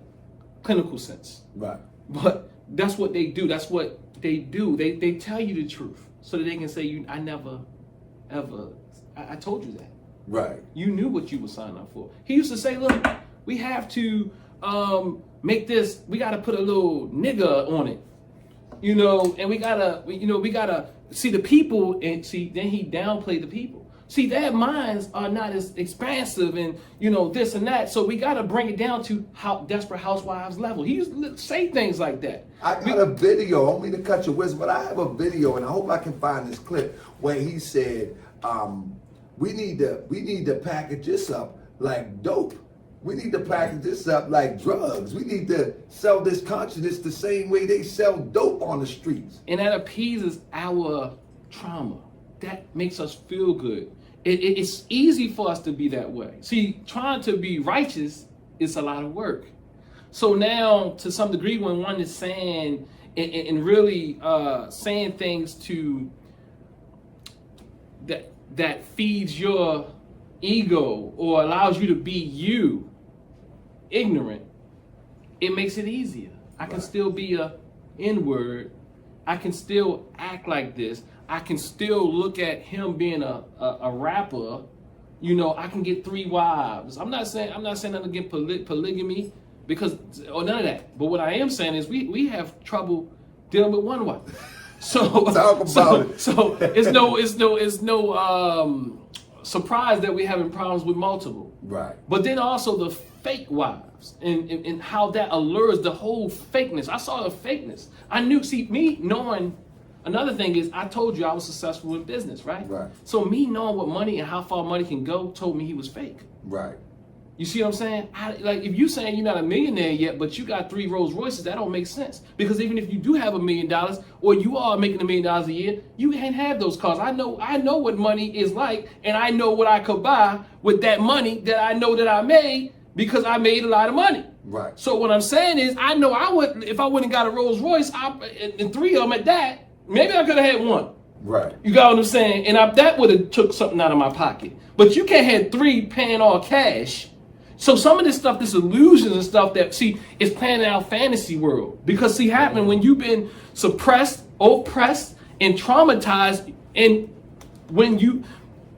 clinical sense.
Right.
But that's what they do. That's what they do. They tell you the truth so that they can say, I never, ever, I told you that.
Right.
You knew what you were signing up for. He used to say, look, we have to make this, we got to put a little nigga on it. And we gotta see the people, and then he downplayed the people. See, their minds are not as expansive and, this and that. So we gotta bring it down to how Desperate Housewives level. He used to say things like that.
I got a video, I don't mean to cut your wisdom, but I have a video, and I hope I can find this clip where he said, we need to package this up like dope. We need to package this up like drugs. We need to sell this consciousness the same way they sell dope on the streets.
And that appeases our trauma. That makes us feel good. It's easy for us to be that way. See, trying to be righteous is a lot of work. So now, to some degree, when one is saying and really saying things to that feeds your ego or allows you to be you, ignorant, it makes it easier. I can still be a N-word. I can still act like this. I can still look at him being a rapper. I can get 3 wives. I'm not saying nothing against polygamy or none of that. But what I am saying is we have trouble dealing with one wife. So
talk about it.
So it's no surprise that we're having problems with multiple.
Right.
But then also the fake wives and how that allures the whole fakeness. I saw the fakeness. I knew, me knowing, another thing is I told you I was successful in business, right?
Right.
So me knowing what money and how far money can go told me he was fake.
Right.
You see what I'm saying? Like if you saying you're not a millionaire yet, but you got 3 Rolls Royces, that don't make sense. Because even if you do have $1 million or you are making $1 million a year, you can't have those cars. I know what money is like, and I know what I could buy with that money that I know that I made because I made a lot of money.
Right.
So what I'm saying is, I know I would, if I wouldn't got a Rolls Royce, and 3 of them at that, maybe I could have had 1.
Right.
You got what I'm saying? And that would have took something out of my pocket. But you can't have 3 paying all cash. So some of this stuff, this illusions and stuff that, is playing in our fantasy world. Because happening when you've been suppressed, oppressed, and traumatized, and when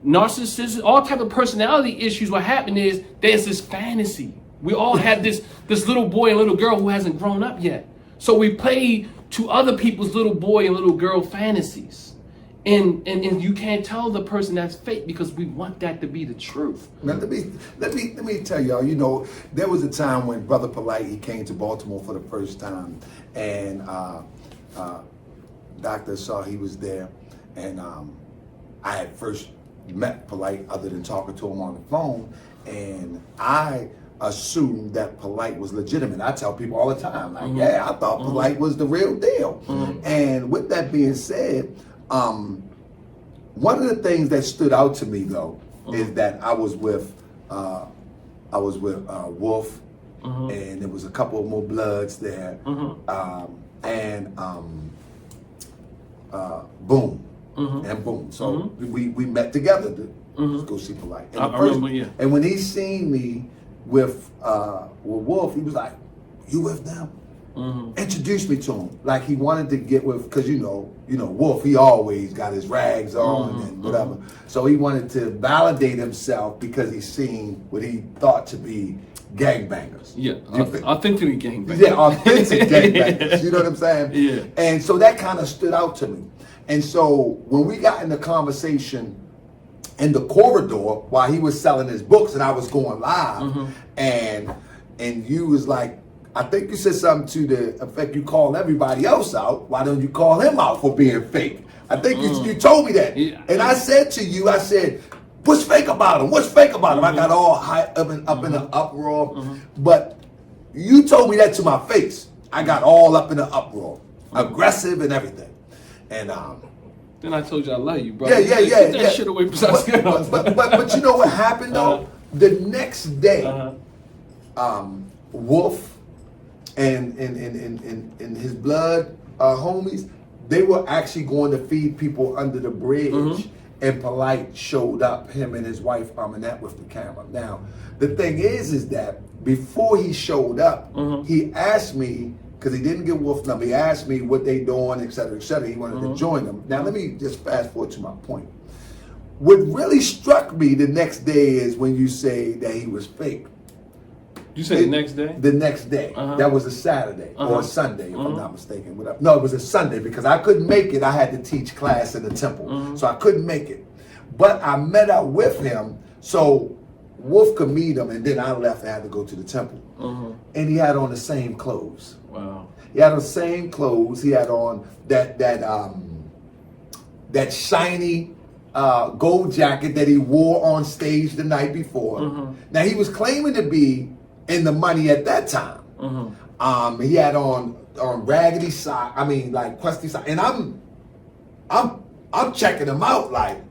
narcissism, all type of personality issues. What happened is there's this fantasy. We all have this little boy and little girl who hasn't grown up yet. So we play to other people's little boy and little girl fantasies. And you can't tell the person that's fake because we want that to be the truth.
Now, let me tell y'all, you know, there was a time when Brother Polight, he came to Baltimore for the first time, and Dr. Ausar, he was there, and I had first met Polight other than talking to him on the phone, and I assumed that Polight was legitimate. I tell people all the time, like, yeah, I thought Polight was the real deal. And with that being said, one of the things that stood out to me though is that I was with Wolf, and there was a couple of more Bloods there, and Boom, and Boom. So we met together to go see Polight. And
I remember, yeah.
And when he seen me with Wolf, he was like, "You with them?" Introduced me to him, like he wanted to get with, because you know Wolf, he always got his rags on and whatever. So he wanted to validate himself because he seen what he thought to be gangbangers.
Yeah, authentically gangbangers.
Yeah, authentic gangbangers. You know what I'm saying?
Yeah.
And so that kind of stood out to me. And so when we got in the conversation in the corridor while he was selling his books and I was going live, and you was like, I think you said something to the effect, you call everybody else out, why don't you call him out for being fake? I think you told me that. Yeah. And I said to you, I said, what's fake about him? What's fake about him? I got all high up in an uproar. But you told me that to my face. I got all up in an uproar, aggressive and everything. And
then I told you I love you, bro.
Yeah.
Get that shit away from us.
But you know what happened though? The next day, Wolf and his blood homies, they were actually going to feed people under the bridge, and Polight showed up, him and his wife Aminette with the camera. Now, the thing is that before he showed up, he asked me, because he didn't get Wolf's number, he asked me what they doing, et cetera, et cetera. He wanted to join them. Now, let me just fast forward to my point. What really struck me the next day is when you say that he was fake.
You said the next day?
The next day. That was a Saturday or a Sunday, if I'm not mistaken. No, it was a Sunday because I couldn't make it. I had to teach class in the temple. So I couldn't make it. But I met up with him so Wolf could meet him, and then I left and had to go to the temple. And he had on the same clothes.
Wow.
He had on the same clothes. He had on that shiny gold jacket that he wore on stage the night before. Now, he was claiming to be in the money at that time. He had on raggedy sock, like crusty sock, and I'm checking him out like,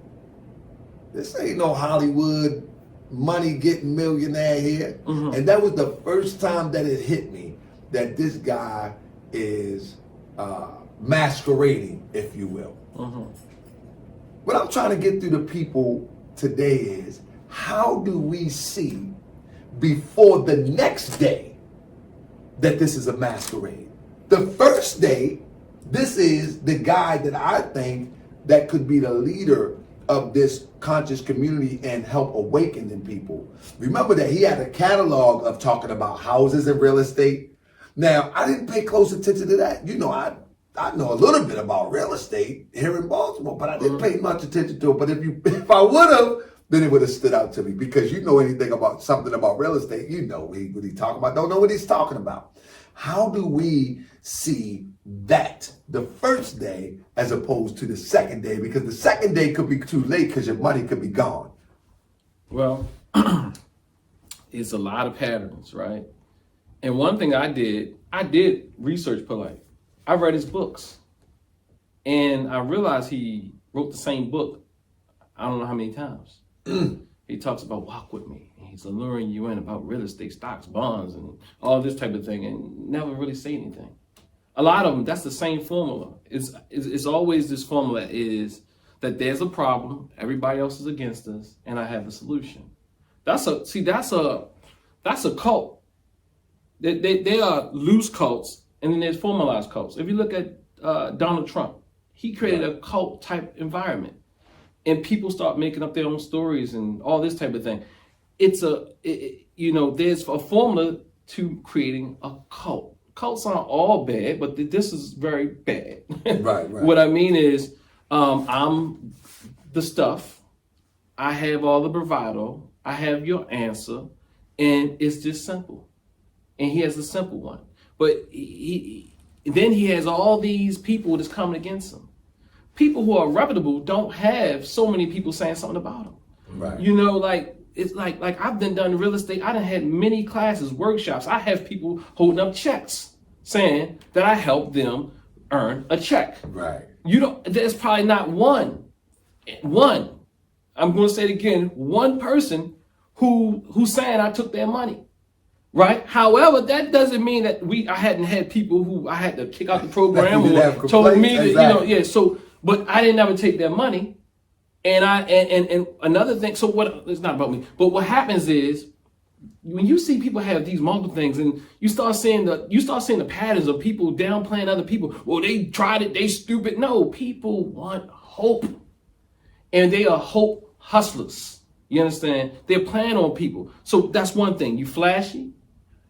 this ain't no Hollywood money getting millionaire here. And that was the first time that it hit me that this guy is masquerading, if you will. What I'm trying to get through to people today is, how do we see before the next day that this is a masquerade? The first day, this is the guy that I think that could be the leader of this conscious community and help awaken in people. Remember that he had a catalog of talking about houses and real estate. Now, I didn't pay close attention to that. You know, I know a little bit about real estate here in Baltimore, but I didn't pay much attention to it. But if I would have, then it would have stood out to me, because you know anything about something about real estate, you know what he's talking about. Don't know what he's talking about. How do we see that the first day as opposed to the second day? Because the second day could be too late because your money could be gone.
Well, it's a lot of patterns, right? And one thing I did research Polight. I read his books, and I realized he wrote the same book I don't know how many times. He talks about walk with me, and he's alluring you in about real estate, stocks, bonds, and all this type of thing, and never really say anything. A lot of them, that's the same formula. It's always this formula is that there's a problem, everybody else is against us, and I have a solution. That's a cult. They are loose cults, and then there's formalized cults. If you look at Donald Trump, he created a cult type environment. and people start making up their own stories and all this type of thing. There's a formula to creating a cult. Cults aren't all bad, but this is very bad.
Right.
What I mean is, I'm the stuff. I have all the bravado. I have your answer, and it's just simple. And he has a simple one, but then he has all these people that's coming against him. People who are reputable don't have so many people saying something about them.
Right.
It's like I've done real estate. I done had many classes, workshops. I have people holding up checks saying that I helped them earn a check.
Right.
There's probably not one. I'm going to say it again. One person who's saying I took their money. Right. However, that doesn't mean that I hadn't had people who I had to kick out the program or told me that, but I didn't ever take their money. And another thing, so what, it's not about me, but what happens is when you see people have these multiple things and you start seeing the patterns of people downplaying other people. Well, they tried it, they stupid. No, people want hope. And they are hope hustlers. You understand? They're playing on people. So that's one thing. You flashy.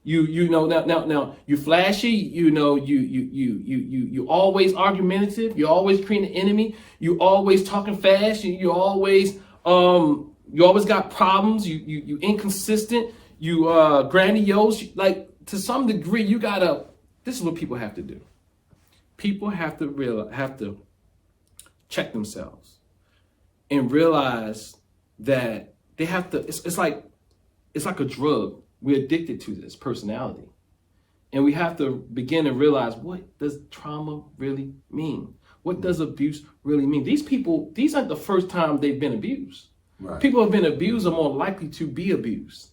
Now you flashy, you always argumentative, you're always creating an enemy, you always talking fast, you always got problems, you inconsistent, you grandiose. Like, to some degree, this is what people have to do. People have to check themselves and realize that they have to, it's like a drug. We're addicted to this personality. And we have to begin to realize, what does trauma really mean? What does abuse really mean? These aren't the first time they've been abused.
Right.
People who have been abused are more likely to be abused.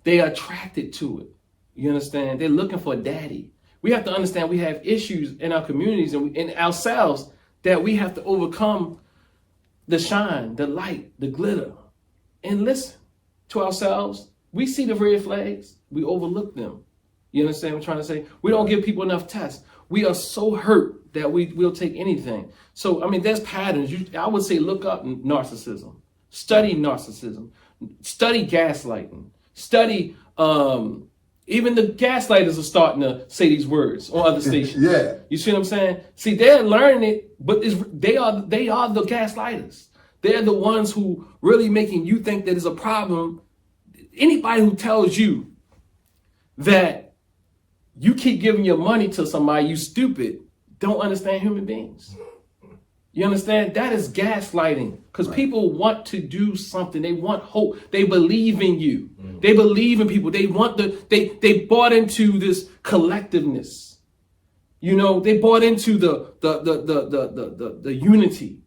They are attracted to it. You understand? They're looking for a daddy. We have to understand we have issues in our communities and in ourselves that we have to overcome the shine, the light, the glitter, and listen to ourselves. We see the red flags, we overlook them. You understand what I'm trying to say? We don't give people enough tests. We are so hurt that we'll take anything. So, I mean, there's patterns. I would say look up narcissism. Study narcissism. Study gaslighting. Study, even the gaslighters are starting to say these words on other stations.
Yeah.
You see what I'm saying? See, they're learning it, but they are the gaslighters. They're the ones who really making you think that there's a problem. Anybody who tells you that you keep giving your money to somebody, you stupid, don't understand human beings. You understand? That is gaslighting, because people want to do something. They want hope. They believe in you. They believe in people. They want they bought into this collectiveness. You know, they bought into the unity.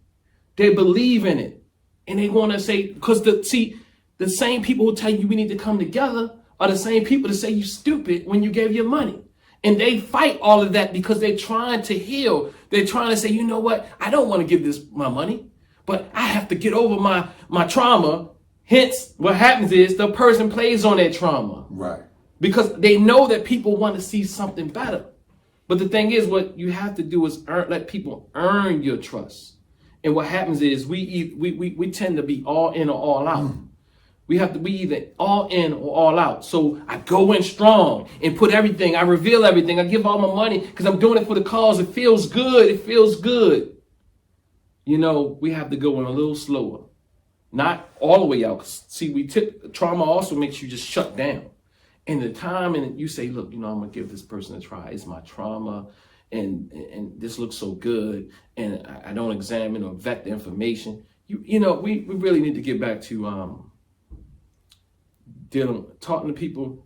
They believe in it. And they want to say, because the same people who tell you we need to come together are the same people that say you stupid when you gave your money. And they fight all of that because they're trying to heal. They're trying to say, you know what? I don't want to give this my money, but I have to get over my trauma. Hence, what happens is the person plays on that trauma.
Right.
Because they know that people want to see something better. But the thing is, what you have to do is let people earn your trust. And what happens is we tend to be all in or all out. We have to be either all in or all out. So I go in strong and put everything. I reveal everything. I give all my money because I'm doing it for the cause. It feels good. It feels good. You know, we have to go in a little slower. Not all the way out. See, trauma also makes you just shut down. And the time and you say, look, you know, I'm going to give this person a try. It's my trauma. And this looks so good. And I don't examine or vet the information. You know, we really need to get back to talking to people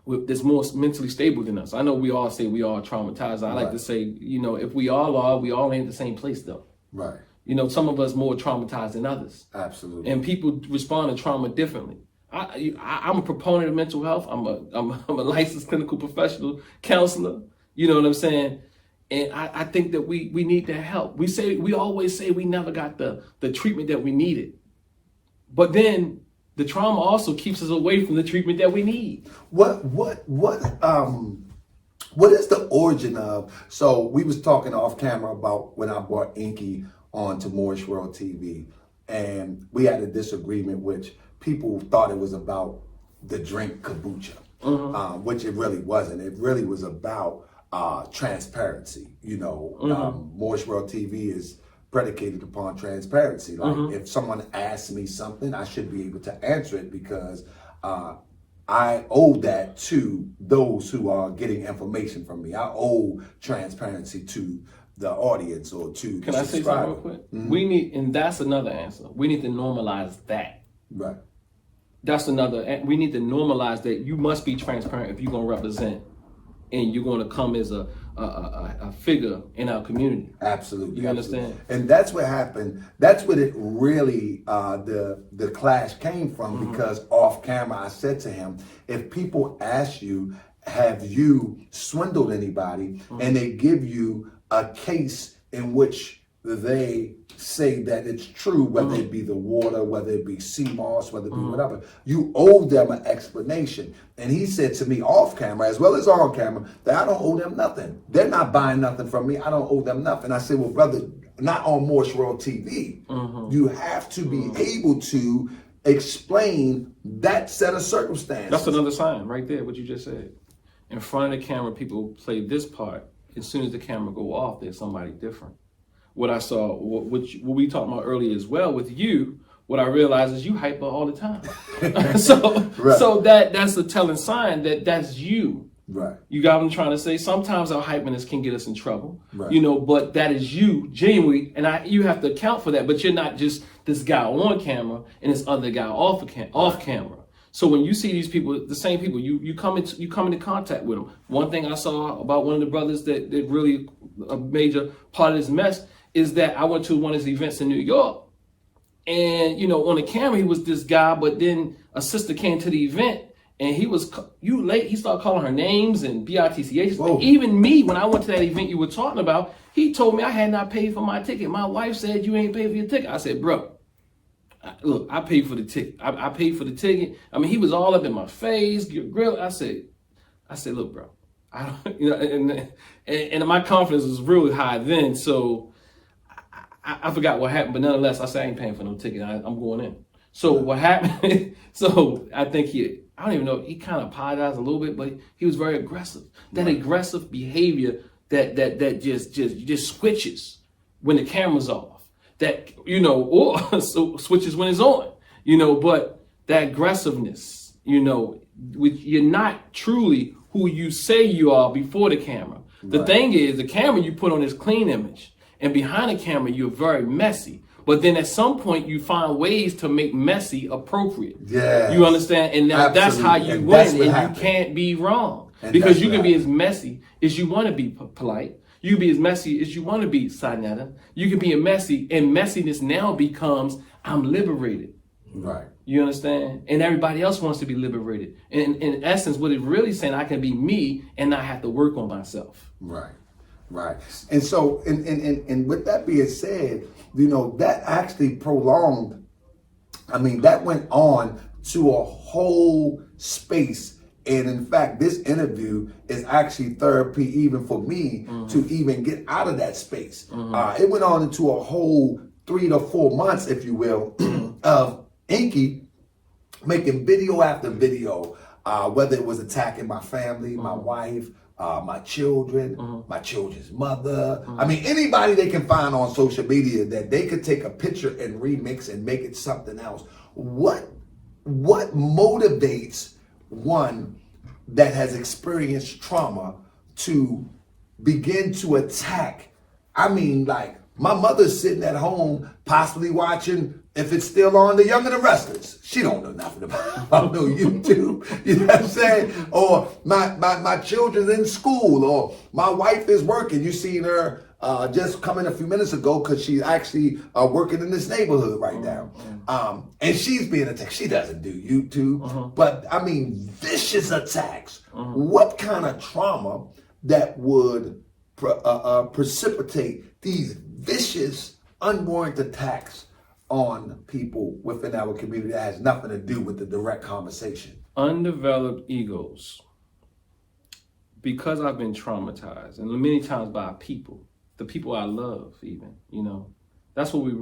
that's more mentally stable than us. I know we all say we are traumatized. I like to say, you know, if we all are, we all ain't the same place though. Right. You know, some of us more traumatized than others. Absolutely. And people respond to trauma differently. I'm a proponent of mental health. I'm a licensed clinical professional counselor. You know what I'm saying? And I think that we need that help. We always say we never got the treatment that we needed. But then the trauma also keeps us away from the treatment that we need.
What is the origin of? So we was talking off camera about when I brought Enqi on to Moorish World TV, and we had a disagreement, which people thought it was about the drink kombucha, which it really wasn't. It really was about transparency. You know, Moorish World TV is predicated upon transparency. Like if someone asks me something, I should be able to answer it because I owe that to those who are getting information from me. I owe transparency to the audience or to the
Can I say something real quick? We need, and that's another answer. We need to normalize that.
Right.
That's another. We need to normalize that you must be transparent if you're going to represent, and you're going to come as a figure in our community.
Absolutely.
You understand?
And that's what happened. That's what it really, the clash came from, because off camera I said to him, if people ask you, have you swindled anybody, and they give you a case in which they say that it's true, whether it be the water, whether it be sea moss, whether it be whatever, you owe them an explanation. And he said to me off camera, as well as on camera, that I don't owe them nothing. They're not buying nothing from me. I don't owe them nothing. I said, well, brother, not on Moorish World TV. You have to be able to explain that set of circumstances.
That's another sign right there, what you just said. In front of the camera, people play this part. As soon as the camera go off, there's somebody different. What I saw, what we talked about earlier as well with you, what I realized is you hyper all the time. So that's a telling sign that that's you.
Right.
You got what I'm trying to say? Sometimes our hyperness can get us in trouble,
right.
You know, but that is you genuinely, and you have to account for that, but you're not just this guy on camera and this other guy off camera. So when you see these people, the same people, you come into contact with them. One thing I saw about one of the brothers that really a major part of this mess is that I went to one of his events in New York, and you know, on the camera he was this guy, but then a sister came to the event and he was late. He started calling her names and bitchs. Even me, when I went to that event you were talking about, he told me I had not paid for my ticket. My wife said, you ain't paid for your ticket. I said, bro, look, I paid for the ticket. I paid for the ticket. I mean, he was all up in my face, grill. I said, look, bro, I don't, you know, and my confidence was really high then. So I forgot what happened, but nonetheless, I said I ain't paying for no ticket. I'm going in. So what happened? So I think I don't even know. He kind of apologized a little bit, but he was very aggressive. That aggressive behavior that just switches when the camera's off. That, you know, or so switches when it's on, you know, but that aggressiveness, you know, you're not truly who you say you are before the camera. The thing is, the camera you put on this clean image, and behind the camera, you're very messy. But then at some point, you find ways to make messy appropriate. Yeah, you understand? And that's how you win, and you can't be wrong. And because you can be as messy as you want to be polite. You can be as messy as you want to be, SaNeter. You can be a messy, and messiness now becomes, I'm liberated.
Right.
You understand? And everybody else wants to be liberated. And in essence, what it's really saying, I can be me and not have to work on myself.
Right. Right. And so, and with that being said, you know, that actually prolonged, I mean, that went on to a whole space. And in fact, this interview is actually therapy even for me to even get out of that space. It went on into a whole 3 to 4 months, if you will, of Enqi making video after video, whether it was attacking my family, my wife, my children, my children's mother. I mean, anybody they can find on social media that they could take a picture and remix and make it something else. What motivates one that has experienced trauma to begin to attack? I mean, like, my mother's sitting at home, possibly watching, if it's still on, The Young and the Restless. She don't know nothing about no YouTube. You know what I'm saying? Or my children's in school, or my wife is working. You seen her just coming a few minutes ago because she's actually working in this neighborhood right now. And she's being attacked. She doesn't do YouTube, but I mean, vicious attacks. What kind of trauma that would precipitate these vicious, unwarranted attacks on people within our community that has nothing to do with the direct conversation?
Undeveloped egos. Because I've been traumatized, and many times by people, the people I love even, you know, That's what we can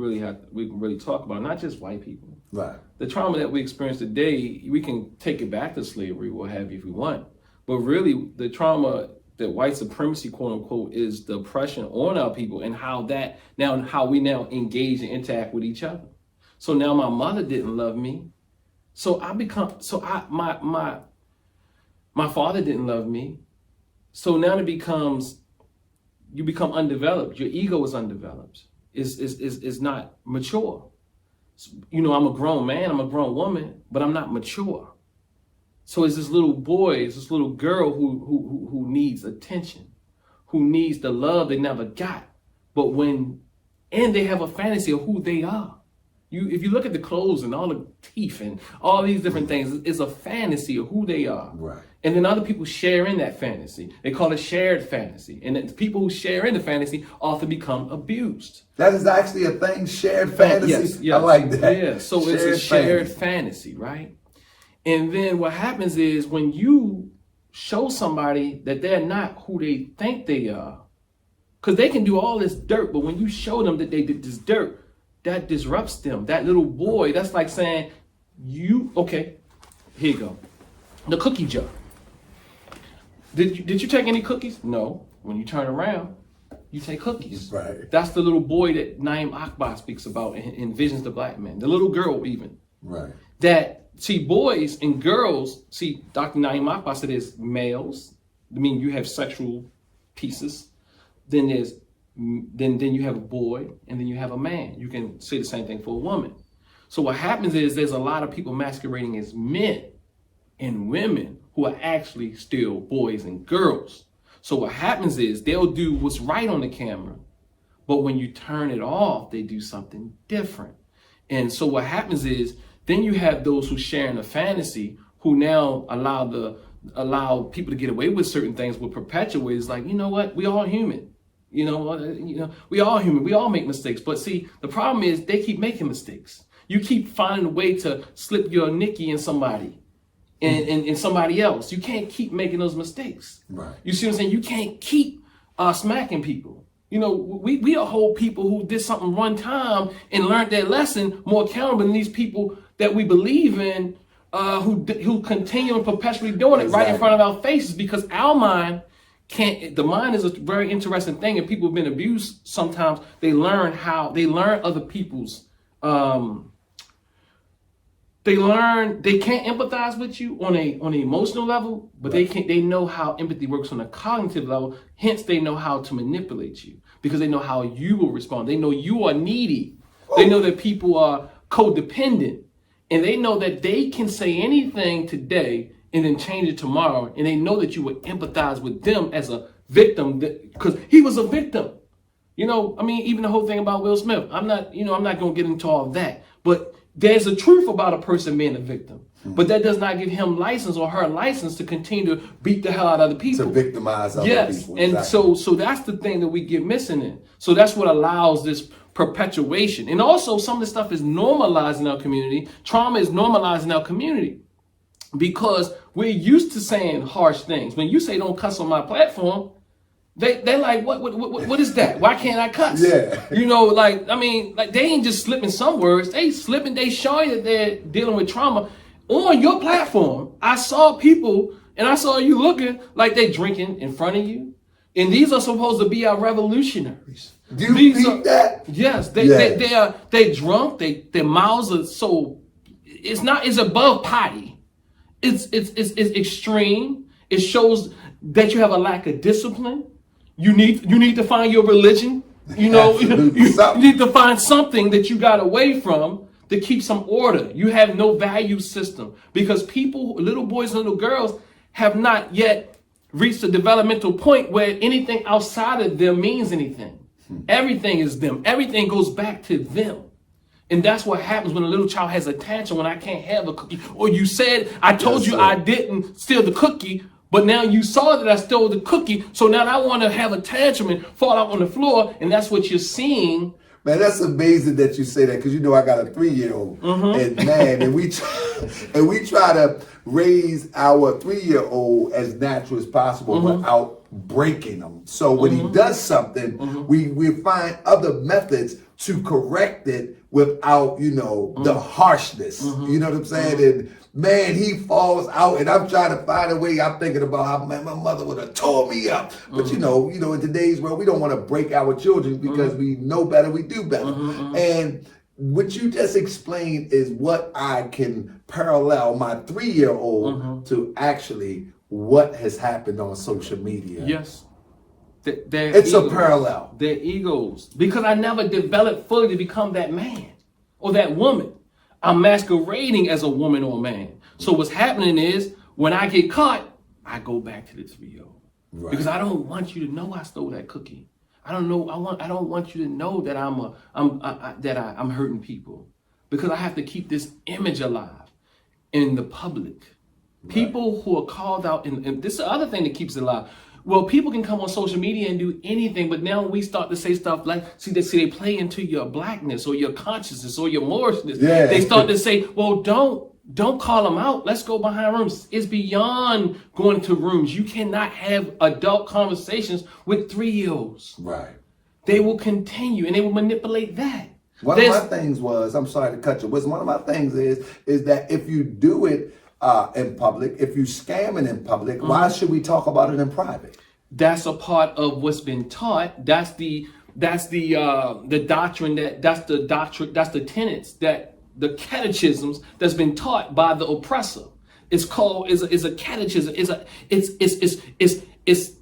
really talk about, not just white people.
Right.
The trauma that we experience today, we can take it back to slavery, what have you, if we want. But really, the trauma that white supremacy, quote unquote, is the oppression on our people, and how we now engage and interact with each other. So now my mother didn't love me. My father didn't love me. So now you become undeveloped. Your ego is undeveloped. Is not mature. You know, I'm a grown man, I'm a grown woman, but I'm not mature. So it's this little boy, it's this little girl who needs attention, who needs the love they never got. And they have a fantasy of who they are. If you look at the clothes and all the teeth and all these different things, it's a fantasy of who they are.
Right.
And then other people share in that fantasy. They call it shared fantasy. And the people who share in the fantasy often become abused.
That is actually a thing, shared fantasy.
Yes.
I like that.
Yeah, so it's a shared fantasy, right? And then what happens is when you show somebody that they're not who they think they are, because they can do all this dirt, but when you show them that they did this dirt, that disrupts them. That little boy, that's like saying, okay, here you go. The cookie jar. Did you take any cookies? No. When you turn around, you take cookies.
Right.
That's the little boy that Naeem Akbar speaks about and envisions the black man. The little girl even.
Right.
Boys and girls, Dr. Naeem Akbar said there's males. I mean, you have sexual pieces. Then you have a boy, and then you have a man. You can say the same thing for a woman. So what happens is there's a lot of people masquerading as men and women who are actually still boys and girls. So what happens is they'll do what's right on the camera, but when you turn it off, they do something different. And so what happens is then you have those who share in a fantasy who now allow people to get away with certain things, will perpetuate. It's like, you know what? We all human. We all human. We all make mistakes. But see, the problem is they keep making mistakes. You keep finding a way to slip your Enqi in somebody and somebody else. You can't keep making those mistakes.
Right.
You see what I'm saying? You can't keep smacking people. We are whole people who did something one time and learned their lesson more accountable than these people that we believe in who continue and perpetually doing it right in front of our faces, because our mind can't. The mind is a very interesting thing, and people have been abused. Sometimes they learn other people's. They can't empathize with you on an emotional level, but they know how empathy works on a cognitive level. Hence, they know how to manipulate you because they know how you will respond. They know you are needy. They know that people are codependent, and they know that they can say anything today and then change it tomorrow. And they know that you would empathize with them as a victim because he was a victim. Even the whole thing about Will Smith, I'm not going to get into all of that, but there's a truth about a person being a victim, but that does not give him license or her license to continue to beat the hell out of other people.
To victimize other people.
Yes, and so that's the thing that we get missing in. So that's what allows this perpetuation. And also some of the stuff is normalized in our community. Trauma is normalized in our community because we're used to saying harsh things. When you say don't cuss on my platform, they're like, what is that? Why can't I cuss?
Yeah.
They ain't just slipping some words. They showing that they're dealing with trauma. On your platform, I saw people, and I saw you looking like they drinking in front of you. And these are supposed to be our revolutionaries.
Do you think that?
Yes, they drunk. Their mouths are so. It's above potty. It's extreme. It shows that you have a lack of discipline. You need to find your religion. You need to find something that you got away from to keep some order. You have no value system because people, little boys and little girls, have not yet reached a developmental point where anything outside of them means anything. Everything is them. Everything goes back to them. And that's what happens when a little child has a tantrum when I can't have a cookie. Or you said, I told you I didn't steal the cookie, but now you saw that I stole the cookie, so now I want to have a tantrum and fall out on the floor, and that's what you're seeing.
Man, that's amazing that you say that, because I got a 3-year-old, and we try to raise our 3-year-old as natural as possible without breaking them. So when he does something, we find other methods to correct it without, the harshness. You know what I'm saying? And man, he falls out, and I'm trying to find a way. I'm thinking about how my mother would have tore me up. But in today's world, we don't want to break our children because we know better, we do better. And what you just explained is what I can parallel my 3-year-old to actually what has happened on social media.
Yes.
It's a parallel.
Their egos. Because I never developed fully to become that man or that woman. I'm masquerading as a woman or a man. So what's happening is when I get caught, I go back to the 3-year-old. Right. Because I don't want you to know I stole that cookie. I don't want you to know that I'm hurting people. Because I have to keep this image alive in the public. Right. People who are called out, and this is the other thing that keeps it alive. Well, people can come on social media and do anything, but now we start to say stuff like, they play into your blackness or your consciousness or your moralness. Yeah. They start to say, well, don't call them out. Let's go behind rooms. It's beyond going to rooms. You cannot have adult conversations with 3-year-olds.
Right.
They will continue and they will manipulate that.
One of my things was, I'm sorry to cut you, one of my things is that if you do it in public, if you scamming in public, why should we talk about it in private?
That's a part of what's been taught. That's the doctrine that's the tenets, that the catechisms that's been taught by the oppressor. It's called is a catechism. It's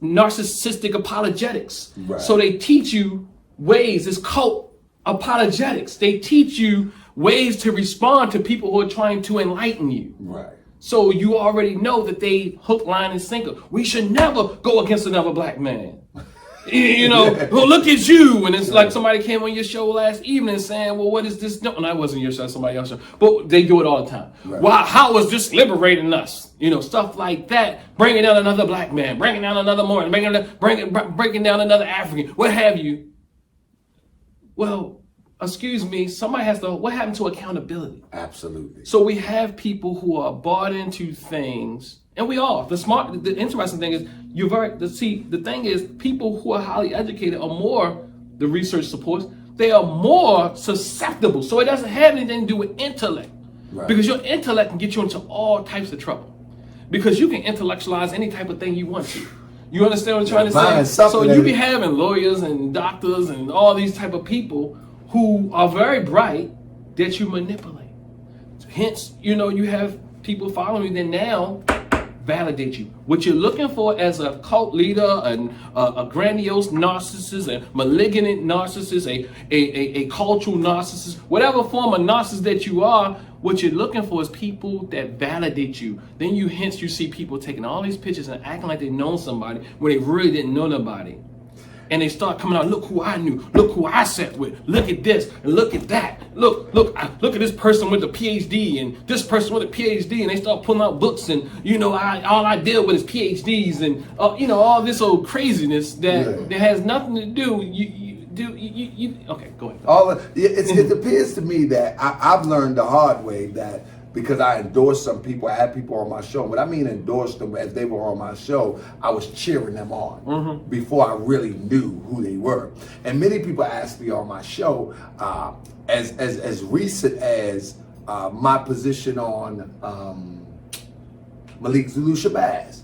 narcissistic apologetics. Right. So they teach you ways. It's called apologetics. They teach you ways to respond to people who are trying to enlighten you.
Right.
So you already know that they hook, line, and sinker. We should never go against another black man. Well, look at you. And it's like somebody came on your show last evening saying, well, what is this? No, that wasn't your show, somebody else's show. But they do it all the time. Right. Wow, how is this liberating us? Stuff like that. Bringing down another black man, bringing down another Mormon, breaking down another African, what have you. Well, excuse me, what happened to accountability?
Absolutely.
So we have people who are bought into things, and we are. The interesting thing is, the thing is, people who are highly educated are more, the research supports, they are more susceptible. So it doesn't have anything to do with intellect. Right. Because your intellect can get you into all types of trouble. Because you can intellectualize any type of thing you want to. You understand what I'm trying to say? So you be having lawyers and doctors and all these type of people who are very bright that you manipulate. Hence, you have people following you that now validate you. What you're looking for as a cult leader, a grandiose narcissist, a malignant narcissist, a cultural narcissist, whatever form of narcissist that you are, what you're looking for is people that validate you. Then you see people taking all these pictures and acting like they know somebody when they really didn't know nobody. And they start coming out, look who I knew, look who I sat with, look at this, and look at that. Look at this person with a PhD and this person with a PhD, and they start pulling out books and, all I deal with is PhDs and, all this old craziness that has nothing to do, okay, go ahead.
It appears to me that I've learned the hard way that because I endorsed some people, I had people on my show. But I mean endorsed them as they were on my show, I was cheering them on before I really knew who they were. And many people asked me on my show, as recent as my position on Malik Zulu Shabazz.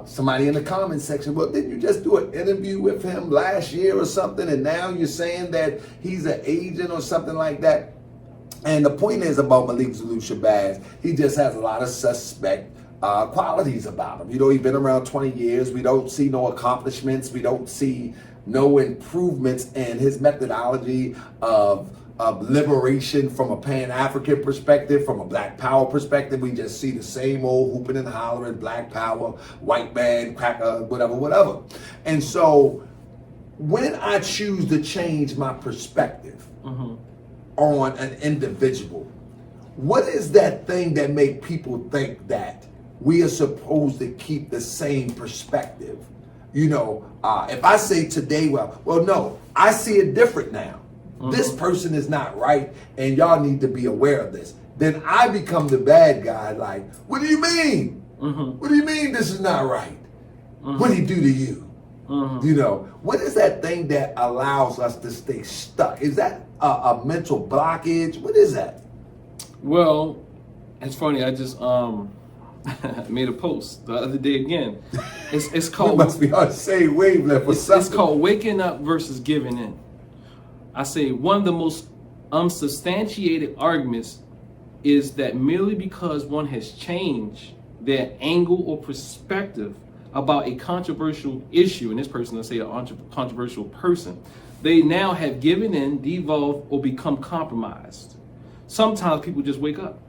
Somebody in the comment section, well, didn't you just do an interview with him last year or something, and now you're saying that he's an agent or something like that? And the point is about Malik Zulu Shabazz, he just has a lot of suspect qualities about him. He's been around 20 years. We don't see no accomplishments. We don't see no improvements in his methodology of liberation from a Pan-African perspective, from a Black Power perspective. We just see the same old hooping and hollering, Black Power, white man, cracker, whatever. And so when I choose to change my perspective on an individual, what is that thing that make people think that we are supposed to keep the same perspective? If I say today, well, no, I see it different now. This person is not right, and y'all need to be aware of this. Then I become the bad guy, like, what do you mean? What do you mean this is not right? What did he do to you? You know, what is that thing that allows us to stay stuck? Is that a mental blockage? What is that?
Well, it's funny. I just made a post the other day again. It's called.
We must be on the same wavelength or something.
It's called waking up versus giving in. I say one of the most unsubstantiated arguments is that merely because one has changed their angle or perspective about a controversial issue, and this person, let's say a controversial person, they now have given in, devolved, or become compromised. Sometimes people just wake up.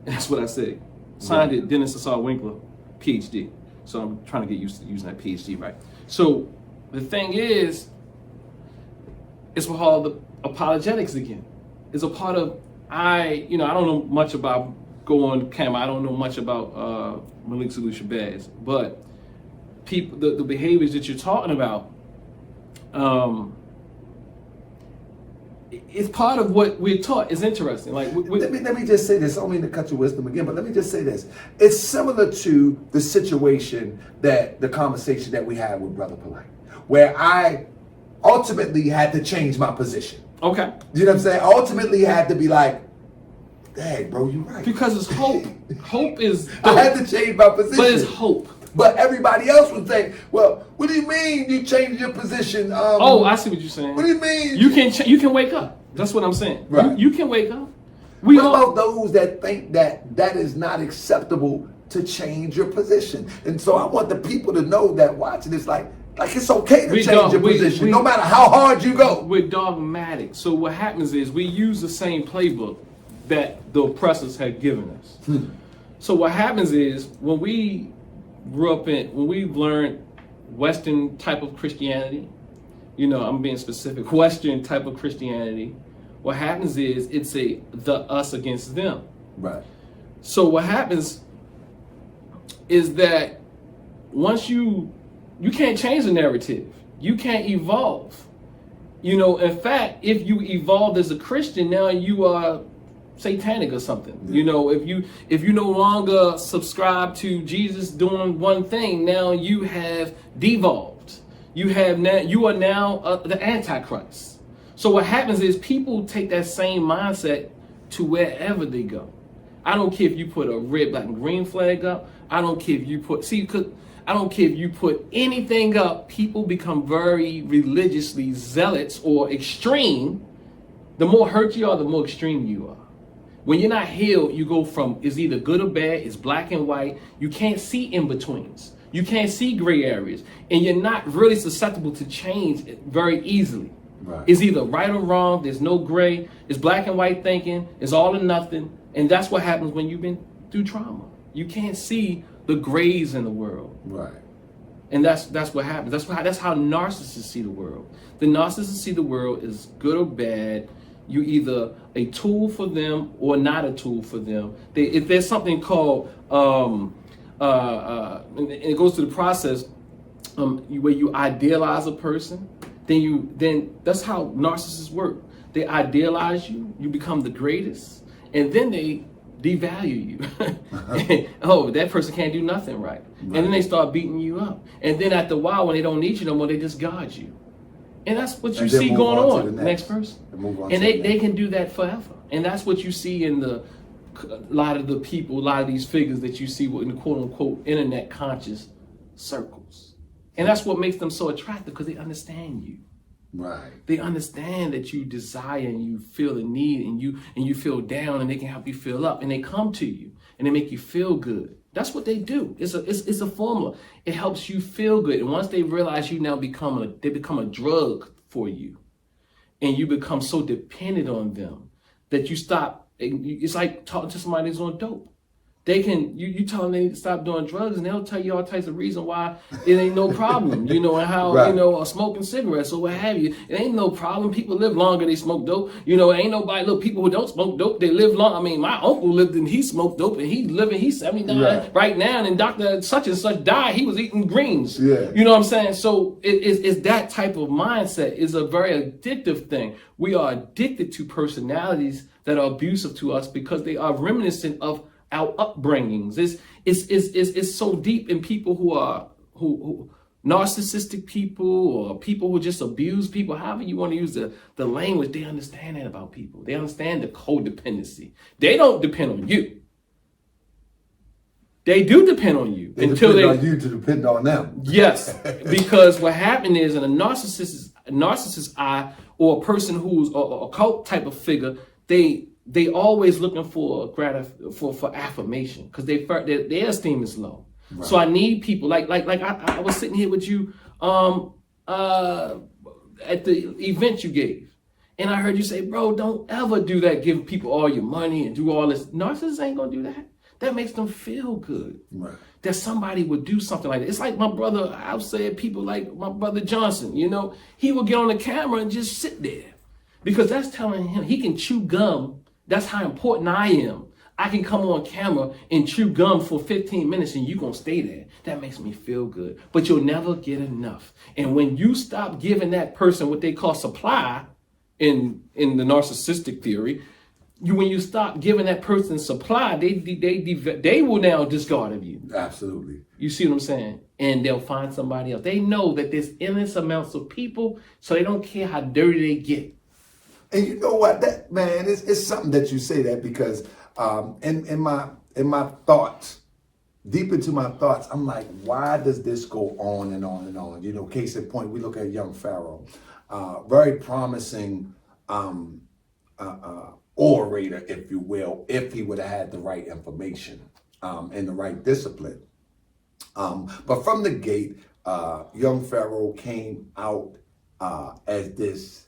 And that's what I say. Signed it, Dennis Ausar Winkler, PhD. So I'm trying to get used to using that PhD, right? So the thing is, it's for all the apologetics again. It's a part of, I don't know much about, go on camera, I don't know much about Malik Solution Baz, but people, the behaviors that you're talking about, it's part of what we're taught. Is interesting. Like
let me just say this. I don't mean to cut your wisdom again, but let me just say this. It's similar to the situation the conversation that we had with Brother Polight, where I ultimately had to change my position.
Okay.
You know what I'm saying? I ultimately had to be like, dang, bro, you're right.
Because it's hope. Hope is dope.
I had to change my position.
But it's hope.
But everybody else would say, well, what do you mean you changed your position?
Oh, I see what you're saying.
What do you mean?
You can wake up. That's what I'm saying.
Right.
You can wake up.
What about those that think that is not acceptable to change your position? And so I want the people to know that watching this, like it's okay to change your position, no matter how hard you go.
We're dogmatic. So what happens is we use the same playbook that the oppressors had given us. So what happens is when we learned Western type of Christianity, I'm being specific, Western type of Christianity, what happens is it's the us against them.
Right.
So what happens is that once you can't change the narrative, you can't evolve. In fact, if you evolved as a Christian, now you are satanic or something. If you no longer subscribe to Jesus doing one thing, now you have devolved. You are now the Antichrist. So what happens is people take that same mindset to wherever they go. I don't care if you put a red, black, and green flag up. I don't care if you put I don't care if you put anything up. People become very religiously zealots or extreme. The more hurt you are, the more extreme you are. When you're not healed, you go from it's either good or bad, it's black and white. You can't see in-betweens. You can't see gray areas. And you're not really susceptible to change very easily.
Right.
It's either right or wrong. There's no gray. It's black and white thinking. It's all or nothing. And that's what happens when you've been through trauma. You can't see the grays in the world.
Right.
And that's what happens. That's how narcissists see the world. The narcissists see the world as good or bad. You're either a tool for them or not a tool for them. If there's something called, and it goes through the process where you idealize a person, then that's how narcissists work. They idealize you, you become the greatest, and then they devalue you. Oh, that person can't do nothing right. And then they start beating you up. And then after a while, when they don't need you no more, they discard you. And that's what you see going on. The next person. And they can do that forever. And that's what you see in a lot of the people, a lot of these figures that you see in the quote unquote internet conscious circles. And that's what makes them so attractive, because they understand you.
Right.
They understand that you desire and you feel the need and you feel down, and they can help you feel up, and they come to you and they make you feel good. That's what they do. It's a formula. It helps you feel good. And once they realize you now become a drug for you, and you become so dependent on them that you stop. It's like talking to somebody who's on dope. They can, you tell them they need to stop doing drugs, and they'll tell you all types of reasons why it ain't no problem, and how,
right.
Smoking cigarettes or what have you, it ain't no problem. People live longer, they smoke dope. Ain't nobody, look, people who don't smoke dope, they live long. I mean, my uncle lived and he smoked dope, and he's 79 right now, and Dr. such and such died, he was eating greens.
Yeah.
You know what I'm saying? So it's that type of mindset is a very addictive thing. We are addicted to personalities that are abusive to us because they are reminiscent of our upbringings. It's so deep in people who narcissistic people or people who just abuse people, however you want to use the language, they understand that about people. They understand the codependency. They don't depend on you. They do depend on you
until they on you to depend on them.
Yes, because what happened is in a narcissist eye, or a person who's a cult type of figure, they always looking for for affirmation because their esteem is low. Right. So I need people like I was sitting here with you at the event you gave, and I heard you say, bro, don't ever do that, give people all your money and do all this. Narcissists ain't gonna do that. That makes them feel good. Right. That somebody would do something like that. It's like my brother, I've said people like my brother Johnson, he would get on the camera and just sit there because that's telling him he can chew gum. That's how important I am. I can come on camera and chew gum for 15 minutes and you're going to stay there. That makes me feel good, but you'll never get enough. And when you stop giving that person what they call supply in the narcissistic theory, when you stop giving that person supply, they will now discard of you.
Absolutely.
You see what I'm saying? And they'll find somebody else. They know that there's endless amounts of people, so they don't care how dirty they get.
And you know what, that man, it's something that you say that because in my thoughts, deep into my thoughts, I'm like, why does this go on and on and on? Case in point, we look at young Pharaoh, very promising orator, if you will, if he would have had the right information and the right discipline. But from the gate, young Pharaoh came out as this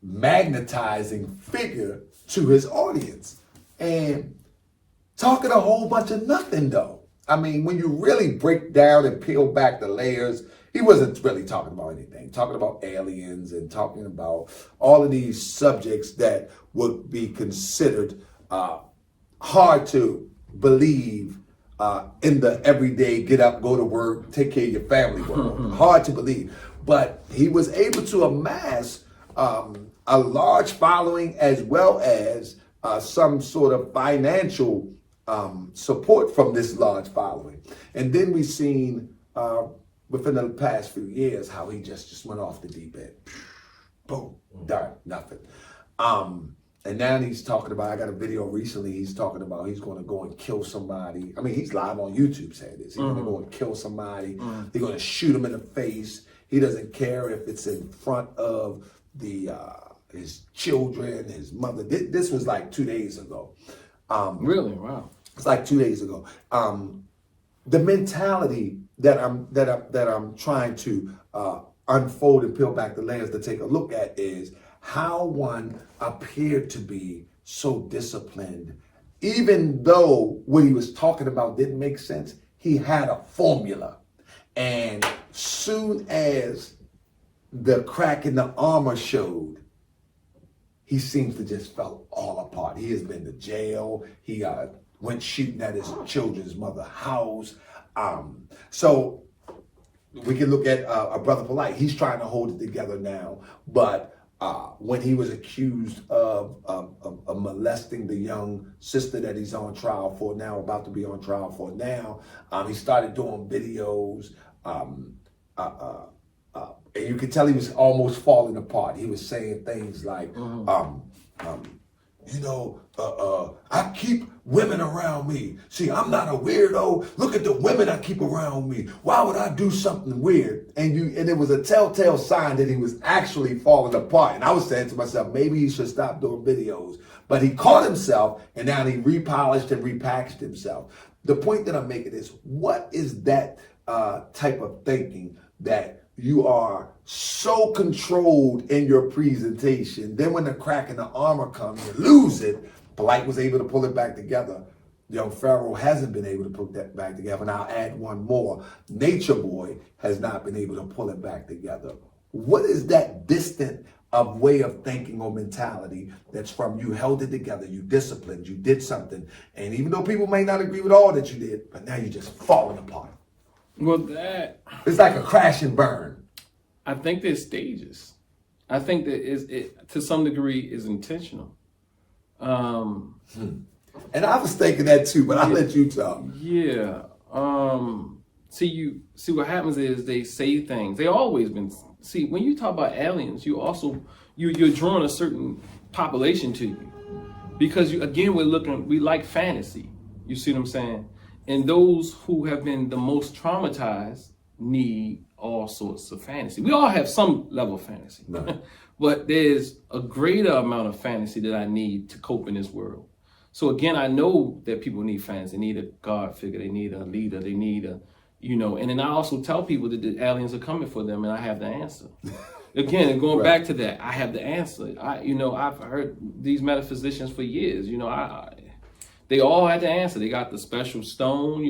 magnetizing figure to his audience and talking a whole bunch of nothing, though. I mean, when you really break down and peel back the layers, he wasn't really talking about anything, talking about aliens and talking about all of these subjects that would be considered hard to believe in the everyday get up, go to work, take care of your family world. Hard to believe. But he was able to amass a large following as well as some sort of financial support from this large following. And then we've seen within the past few years how he just went off the deep end. Boom, done, nothing. And now he's talking about, I got a video recently, he's talking about he's going to go and kill somebody. I mean, he's live on YouTube saying this. He's going to go and kill somebody. They're going to shoot him in the face. He doesn't care if it's in front of his children, his mother. This was like 2 days ago.
Really? Wow.
It's like 2 days ago. The mentality that I'm trying to unfold and peel back the layers to take a look at is how one appeared to be so disciplined, even though what he was talking about didn't make sense. He had a formula, and soon as the crack in the armor showed, he seems to just fell all apart. He has been to jail. He went shooting at his children's mother's house. So we can look at a brother Polight. He's trying to hold it together now, but when he was accused of molesting the young sister that he's on trial for now, about to be on trial for now, he started doing videos. And you could tell he was almost falling apart. He was saying things like, I keep women around me. See, I'm not a weirdo. Look at the women I keep around me. Why would I do something weird? And it was a telltale sign that he was actually falling apart. And I was saying to myself, maybe he should stop doing videos. But he caught himself, and now he repolished and repackaged himself. The point that I'm making is, what is that type of thinking that you are so controlled in your presentation, then when the crack in the armor comes, you lose it. Polight was able to pull it back together. Young Pharaoh hasn't been able to put that back together. And I'll add one more. Nature Boy has not been able to pull it back together. What is that distant of way of thinking or mentality that's from you held it together, you disciplined, you did something, and even though people may not agree with all that you did, but now you're just falling apart?
Well,
it's like a crash and burn.
I think there's stages. I think that it to some degree is intentional. And
I was thinking that too, but I'll let you talk.
Yeah. see what happens is they say things. They always been, see, when you talk about aliens, you also, you're drawing a certain population to you. Because we like fantasy. You see what I'm saying? And those who have been the most traumatized need all sorts of fantasy. We all have some level of fantasy. Right. But there's a greater amount of fantasy that I need to cope in this world. So again, I know that people need fantasy. They need a God figure. They need a leader. They need a, and then I also tell people that the aliens are coming for them, and I have the answer. Again, and going back to that, I have the answer. I've heard these metaphysicians for years. They all had the answer. They got the special stone.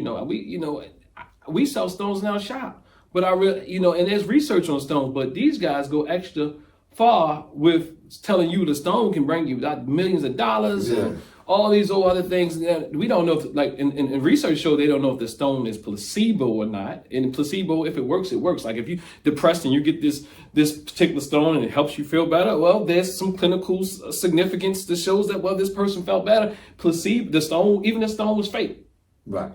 We sell stones in our shop, but and there's research on stones. But these guys go extra far with telling you the stone can bring you millions of dollars and all these other things. We don't know if, like, in research show, they don't know if the stone is placebo or not. And placebo, if it works, it works. Like if you're depressed and you get this particular stone and it helps you feel better, well, there's some clinical significance that shows that, well, this person felt better. Placebo, even the stone was fake. Right.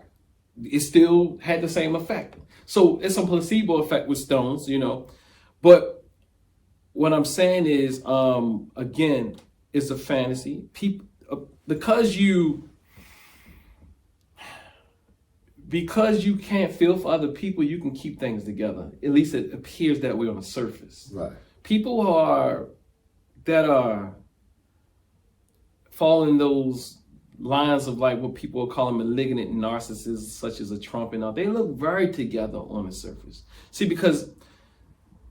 It still had the same effect. So it's a placebo effect with stones, But what I'm saying is, again, it's a fantasy. People, because you can't feel for other people, you can keep things together. At least it appears that way on the surface. Right. People that are following those lines of like what people are calling malignant narcissists, such as a Trump and all, they look very together on the surface. See, because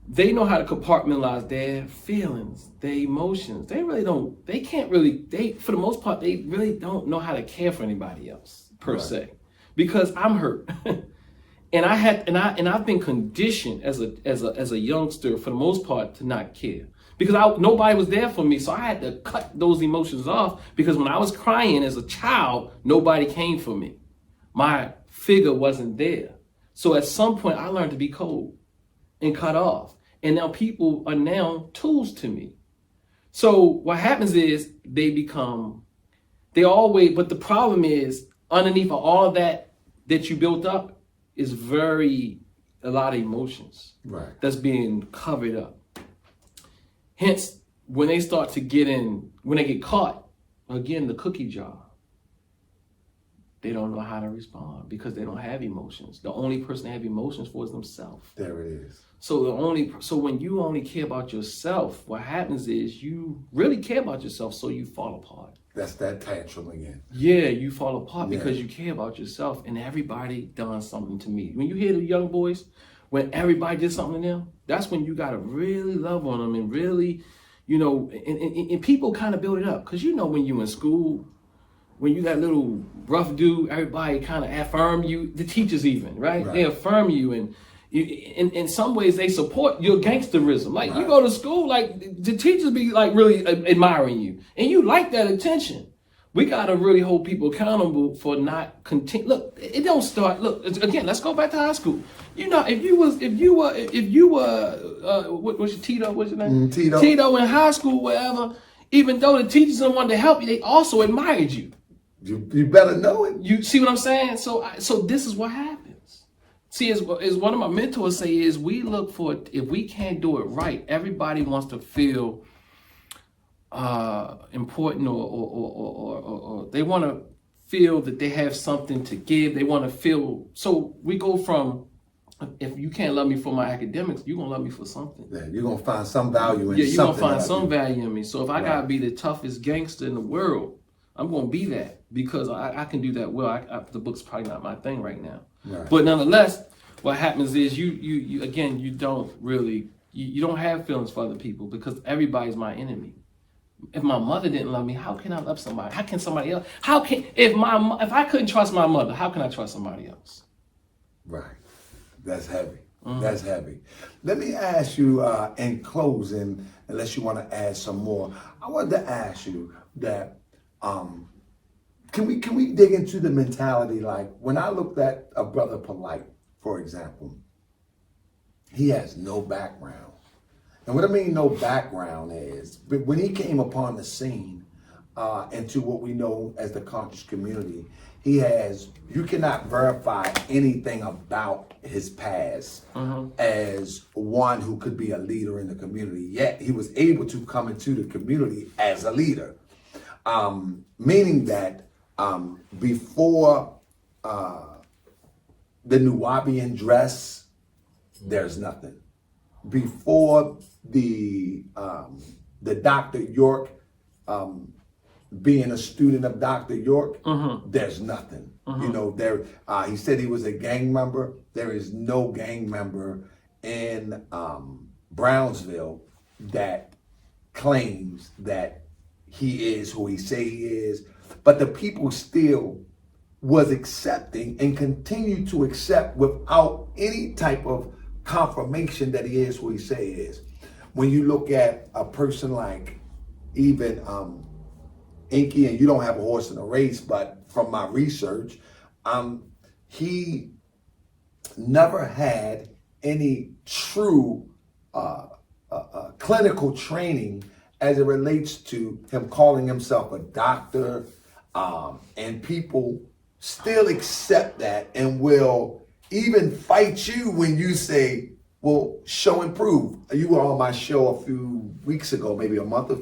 they know how to compartmentalize their feelings, their emotions. For the most part, they really don't know how to care for anybody else per se, because I'm hurt. and I've been conditioned as a youngster for the most part to not care, because nobody was there for me. So I had to cut those emotions off, because when I was crying as a child, nobody came for me. My figure wasn't there. So at some point I learned to be cold and cut off. And now people are now tools to me. So what happens is but the problem is, underneath all of that you built up is a lot of emotions. Right. That's being covered up. Hence, when they start to when they get caught, again, the cookie jar, they don't know how to respond because they don't have emotions. The only person they have emotions for is themselves. There it is. So when you only care about yourself, what happens is you really care about yourself, so you fall apart. That's that tantrum again. Yeah, you fall apart because you care about yourself, and everybody done something to me. When you hear the young boys, when everybody did something to them, that's when you gotta really love on them and really, and people kind of build it up. Because when you in school, when you got a little rough dude, everybody kind of affirm you, the teachers even, right? They affirm you, and in some ways they support your gangsterism. Like you go to school, like the teachers be like really admiring you, and you like that attention. We gotta really hold people accountable for not continue. Look, it don't start. Look, again, let's go back to high school. If you were what's your Tito? What's your name? Tito. Tito in high school, whatever. Even though the teachers didn't want to help you, they also admired you. You better know it. You see what I'm saying? So this is what happens. See, as one of my mentors say, is we look for, if we can't do it right, everybody wants to feel important, or they want to feel that they have something to give. They want to feel, so we go from, if you can't love me for my academics, you're going to love me for something. Yeah, you're going to find some value in something. Yeah, you're going to find some value in me. So if I got to be the toughest gangster in the world, I'm going to be that, because I can do that well. The book's probably not my thing right now. Right. But nonetheless, what happens is you don't have feelings for other people, because everybody's my enemy. If my mother didn't love me, how can I love somebody? How can somebody else? If I couldn't trust my mother, how can I trust somebody else? Right. That's heavy. Mm-hmm. That's heavy. Let me ask you in closing, unless you want to add some more, I wanted to ask you that can we dig into the mentality? Like when I looked at a brother Polight, for example, he has no background. And what I mean no background is, when he came upon the scene,
into what we know as the conscious community. You cannot verify anything about his past as one who could be a leader in the community, yet he was able to come into the community as a leader. Meaning that before the Nubian dress, there's nothing. Before the Dr. York, being a student of Dr. York, there's nothing. You know, he said he was a gang member. There is no gang member in Brownsville that claims that he is who he say he is. But the people still was accepting and continue to accept without any type of confirmation that he is who he say he is. When you look at a person like even Enqi, and you don't have a horse in a race, but from my research, he never had any true clinical training as it relates to him calling himself a doctor, and people still accept that and will even fight you when you say, well, show and prove. You were on my show a few weeks ago, maybe a month or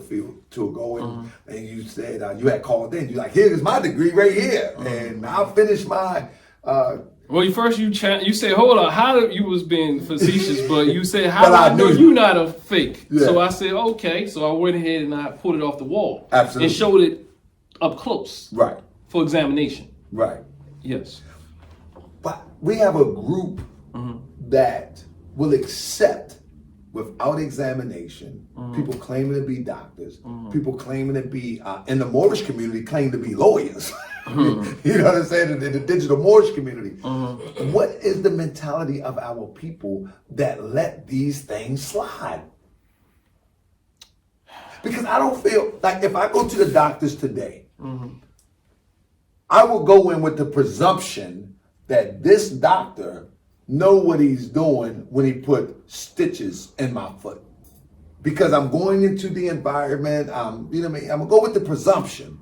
two ago, and you said you had called in. You're like, here's my degree right here, and I'll finish my.
Well, you said, hold on, how you was being facetious, but you said, how do I know you not a fake? Yeah. So I said, okay. So I went ahead and I pulled it off the wall.
Absolutely.
And showed it up close.
Right.
For examination.
Right.
Yes.
But we have a group that will accept without examination, people claiming to be doctors, people claiming to be, in the Moorish community, claim to be lawyers. You know what I'm saying? In the digital Moorish community. What is the mentality of our people that let these things slide? Because I don't feel like if I go to the doctors today, I will go in with the presumption that this doctor know what he's doing when he put stitches in my foot. Because I'm going into the environment, you know what I mean? I'm gonna go with the presumption.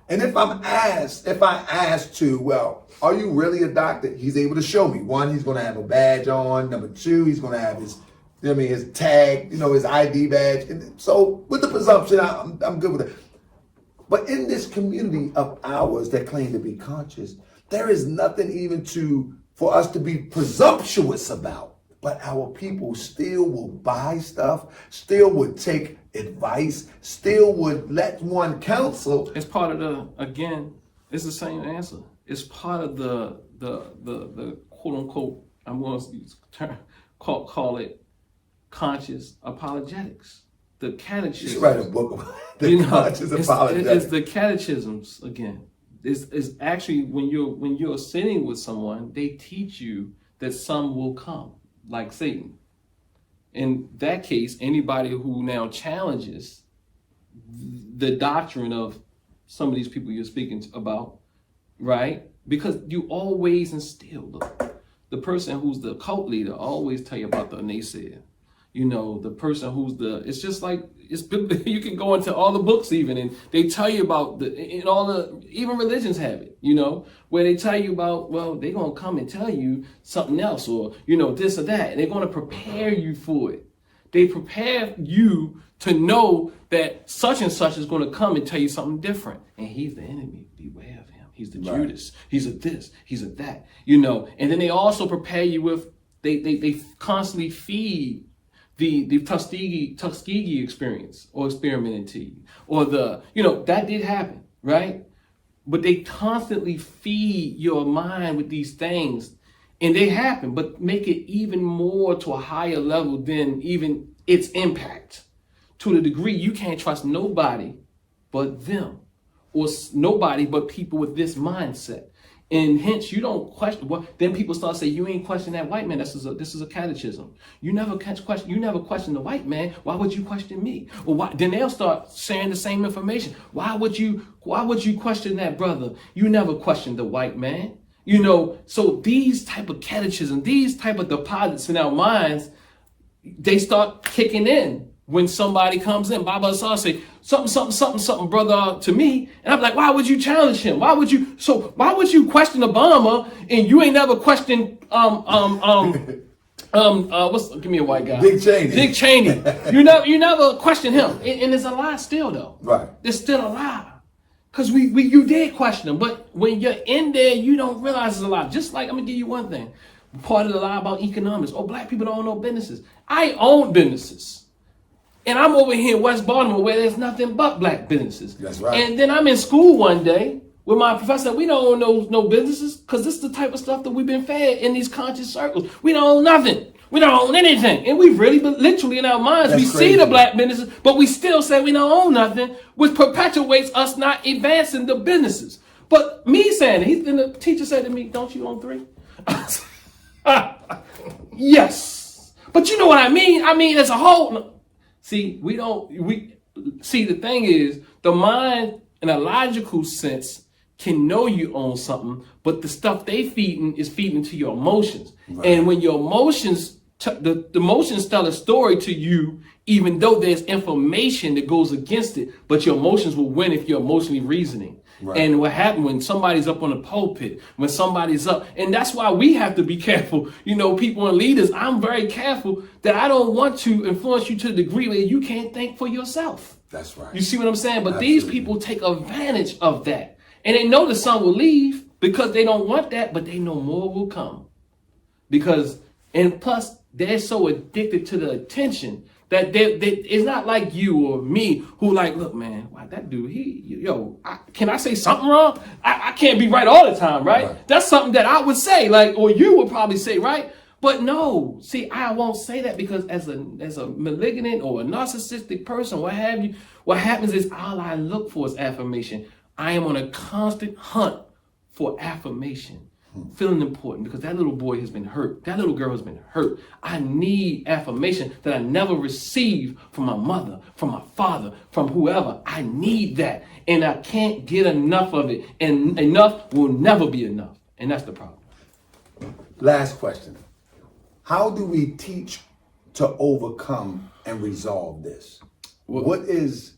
And if I ask to, well, are you really a doctor? He's able to show me. One, he's gonna have a badge on. Number two, he's gonna have his, you know what I mean, his tag, you know, his ID badge. And so with the presumption, I'm good with it. But in this community of ours that claim to be conscious, there is nothing even for us to be presumptuous about. But our people still will buy stuff, still would take advice, still would let one counsel.
It's part of again, it's the same answer. It's part of the quote unquote, I'm going to use a term, call it conscious apologetics. The catechisms.
You should write a book about the conscious apologetics.
It's the catechisms again. It's actually when you're sitting with someone, they teach you that some will come, like Satan. In that case, anybody who now challenges the doctrine of some of these people you're speaking about, right? Because you always instill the person who's the cult leader always tell you about the naysayer. You know, the person who's it's just like, you can go into all the books even, and they tell you about even religions have it, you know, where they tell you about, well, they're going to come and tell you something else, or, you know, this or that, and they're going to prepare you for it. They prepare you to know that such and such is going to come and tell you something different. And he's the enemy. Beware of him. He's the Judas. He's a this. He's a that, you know. And then they also prepare you with, they constantly feed the Tuskegee experience or experiment to you, or that did happen, right? But they constantly feed your mind with these things, and they happen, but make it even more to a higher level than even its impact, to the degree you can't trust nobody but them, or nobody but people with this mindset. And hence, you don't question. Then people start saying, "You ain't question that white man. This is a catechism. You never question the white man. Why would you question me?" Or why? Then they'll start sharing the same information. Why would you question that brother? You never questioned the white man. You know. So these type of catechism, these type of deposits in our minds, they start kicking in when somebody comes in, Baba Ausar say something, brother, to me, and I'm like, why would you challenge him? Why would you question Obama and you ain't never questioned give me a white guy. Dick Cheney. You never question him, and it's a lie still though.
Right.
It's still a lie, cause you did question him, but when you're in there, you don't realize it's a lie. Just like I'm gonna give you one thing, part of the lie about economics. Oh, black people don't own businesses. I own businesses. And I'm over here in West Baltimore where there's nothing but black businesses.
That's right.
And then I'm in school one day with my professor. We don't own no businesses because this is the type of stuff that we've been fed in these conscious circles. We don't own nothing. We don't own anything. And we really, but literally in our minds,
That's
we
crazy.
see the black businesses, but we still say we don't own nothing, which perpetuates us not advancing the businesses. But me saying it, the teacher said to me, don't you own 3? Yes. But you know what I mean? I mean, as a whole. See, the thing is, the mind in a logical sense can know you own something, but the stuff they feeding is feeding to your emotions. Right. And when your emotions, the emotions tell a story to you, even though there's information that goes against it, but your emotions will win if you're emotionally reasoning. Right. And what happened when somebody's up on the pulpit, when somebody's up, and that's why we have to be careful. You know, people and leaders, I'm very careful that I don't want to influence you to the degree where you can't think for yourself.
That's right.
You see what I'm saying? But
Absolutely.
These people take advantage of that. And they know the sun will leave because they don't want that, but they know more will come. And plus, they're so addicted to the attention that it's not like you or me who like, look, man, why that dude, can I say something wrong? I can't be right all the time, right? That's something that I would say, like, or you would probably say, right? But no, see, I won't say that because as a malignant or a narcissistic person, what have you, what happens is all I look for is affirmation. I am on a constant hunt for affirmation. Feeling important because that little boy has been hurt. That little girl has been hurt. I need affirmation that I never received from my mother, from my father, from whoever. I need that. And I can't get enough of it. And enough will never be enough. And that's the problem.
Last question. How do we teach to overcome and resolve this? What is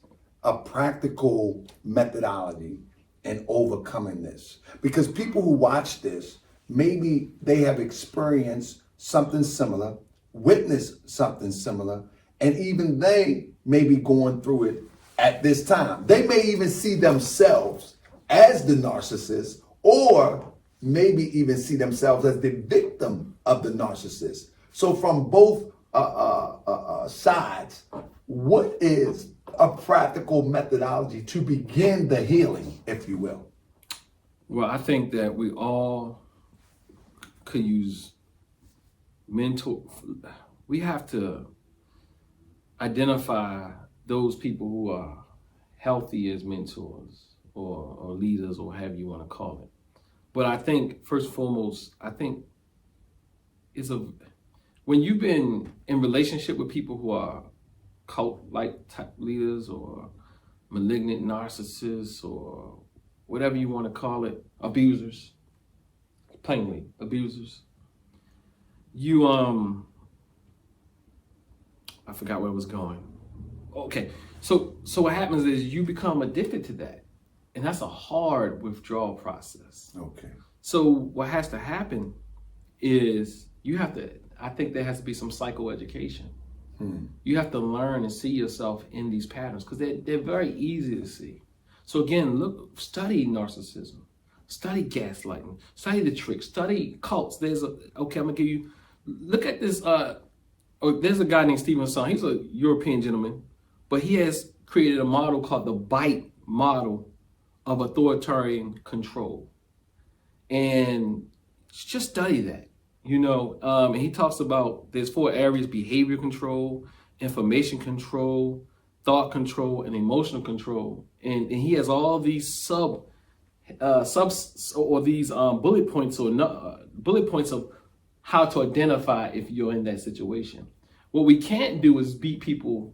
a practical methodology and overcoming this? Because people who watch this, maybe they have experienced something similar, witnessed something similar, and even they may be going through it at this time. They may even see themselves as the narcissist, or maybe even see themselves as the victim of the narcissist. So from both sides, what is a practical methodology to begin the healing, if you will?
Well, I think that we all could use mentor. We have to identify those people who are healthy as mentors or leaders or however you want to call it. But I think first and foremost, when you've been in relationship with people who are cult-like type leaders or malignant narcissists or whatever you want to call it, abusers, plainly abusers, you I forgot where I was going. Okay, so what happens is you become addicted to that, and that's a hard withdrawal process.
Okay.
So what has to happen is I think there has to be some psychoeducation. You have to learn and see yourself in these patterns because they're very easy to see. So again, study narcissism, study gaslighting, study the tricks, study cults. I'm gonna give you, look at this. There's a guy named Stephen Son. He's a European gentleman, but he has created a model called the BITE model of authoritarian control. And just study that. And he talks about there's 4 areas: behavior control, information control, thought control, and emotional control. And he has all these bullet points of how to identify if you're in that situation. What we can't do is beat people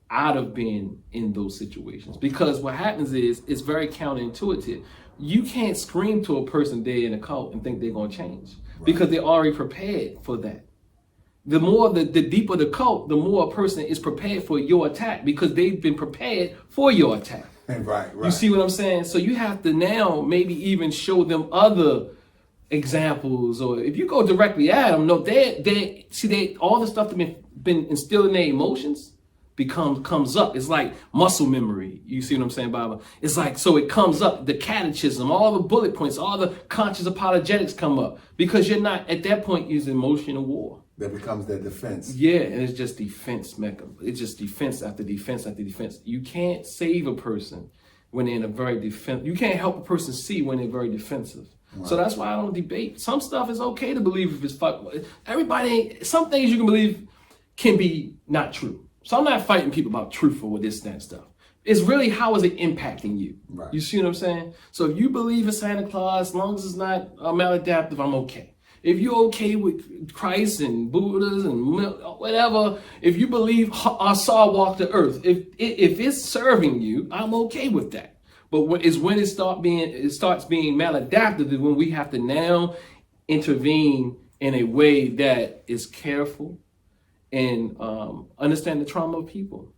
out of being in those situations, because what happens is it's very counterintuitive. You can't scream to a person they're in a cult and think they're going to change. Right. Because they're already prepared for that. the more the deeper the cult, the more a person is prepared for your attack because they've been prepared for your attack.
Right.
You see what I'm saying? So you have to now maybe even show them other examples, or if you go directly at them, no, they all the stuff that been instilled in their emotions comes up. It's like muscle memory. You see what I'm saying, Baba? It's like, so it comes up, the catechism, all the bullet points, all the conscious apologetics come up because you're not at that point using emotional war.
That becomes their defense.
Yeah, and it's just defense mechanism. It's just defense after defense after defense. You can't save a person when they're in a very you can't help a person see when they're very defensive. Right. So that's why I don't debate. Some stuff is okay to believe if it's fuck. Everybody, some things you can believe can be not true. So I'm not fighting people about truth or this, that stuff. It's really how is it impacting you? Right. You see what I'm saying? So if you believe in Santa Claus, as long as it's not maladaptive, I'm okay. If you're okay with Christ and Buddhas and whatever, if you believe Ausar walked the earth, if it's serving you, I'm okay with that. But when it starts being maladaptive is when we have to now intervene in a way that is careful and understand the trauma of people.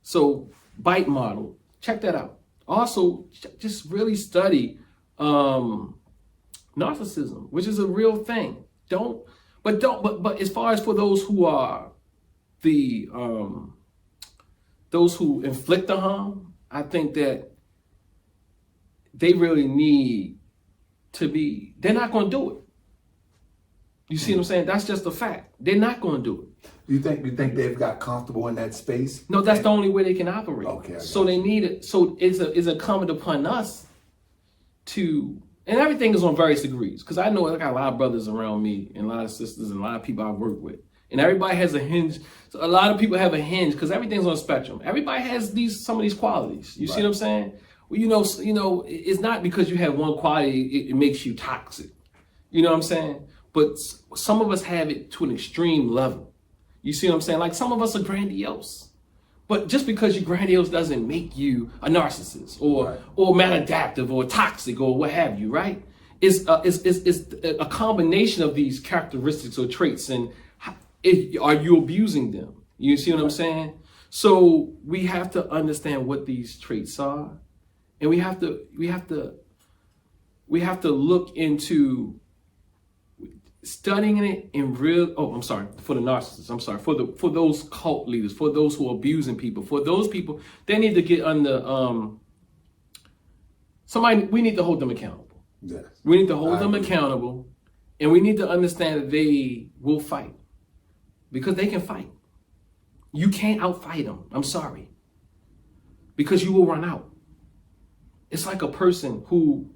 So bite model, check that out. Also, just really study narcissism, which is a real thing. But as far as for those who are those who inflict the harm, I think that they really need to be, they're not going to do it. You see what I'm saying? That's just a fact. They're not going to do it.
You think they've got comfortable in that space?
No, that's the only way they can operate.
Okay.
So they need it. So it's incumbent upon us to, and everything is on various degrees. Because I know I got a lot of brothers around me and a lot of sisters and a lot of people I work with. And everybody has a hinge. So a lot of people have a hinge because everything's on a spectrum. Everybody has some of these qualities. You see what I'm saying? Well, you know, it's not because you have one quality, it makes you toxic. You know what I'm saying? But some of us have it to an extreme level. You see what I'm saying? Like some of us are grandiose. But just because you're grandiose doesn't make you a narcissist or maladaptive or toxic or what have you, right? It's a combination of these characteristics or traits, and are you abusing them? You see what I'm saying? So we have to understand what these traits are, and we have to look into studying it in real. Oh, I'm sorry, for the narcissists. I'm sorry for those cult leaders, for those who are abusing people, for those people, they need to get under somebody. We need to hold them accountable.
Yes.
We need to hold them accountable, and we need to understand that they will fight because they can fight. You can't outfight them. I'm sorry, because you will run out. It's like a person who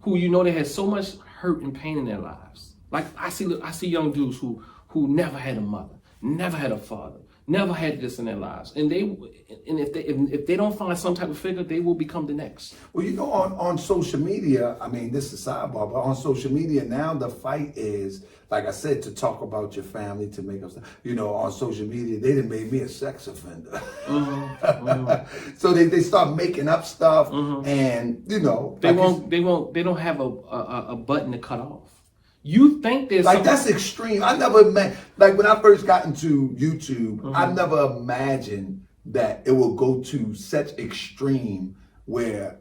they had so much hurt and pain in their lives. Like I see young dudes who never had a mother, never had a father, never had this in their lives, and if they don't find some type of figure, they will become the next.
Well, you know, on social media, I mean, this is a sidebar, but on social media now the fight is, like I said, to talk about your family, to make up stuff. You know, on social media, they done made me a sex offender. So they start making up stuff, and you know,
they don't have a button to cut off. You think there's
like that's extreme. I never like when I first got into YouTube, I never imagined that it will go to such extreme where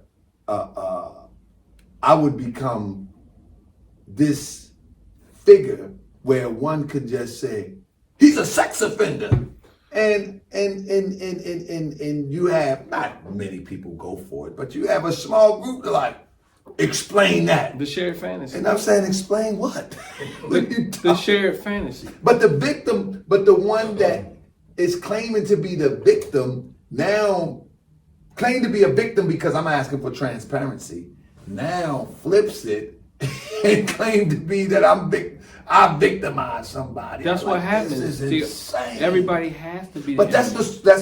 I would become this figure where one could just say he's a sex offender, and you have not many people go for it, but you have a small group that like. Explain that.
The shared fantasy.
And I'm saying, explain what?
The shared fantasy.
But the victim, the one that is claiming to be the victim, now claim to be a victim because I'm asking for transparency, now flips it and claim to be that I victimized somebody.
That's
like,
what happens.
This is insane.
Everybody has to be.
But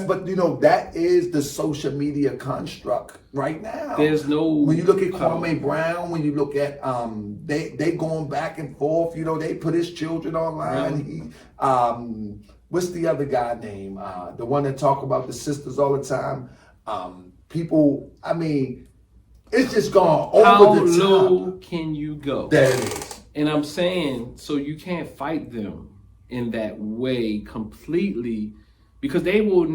but you know, that is the social media construct right now.
There's no.
When you look at Kwame Brown, when you look at they going back and forth. You know, they put his children online. Really? What's the other guy name? The one that talk about the sisters all the time. People. I mean, it's just gone over the top.
How low can you go?
There it is.
And I'm saying, so you can't fight them. in that way completely, because they won't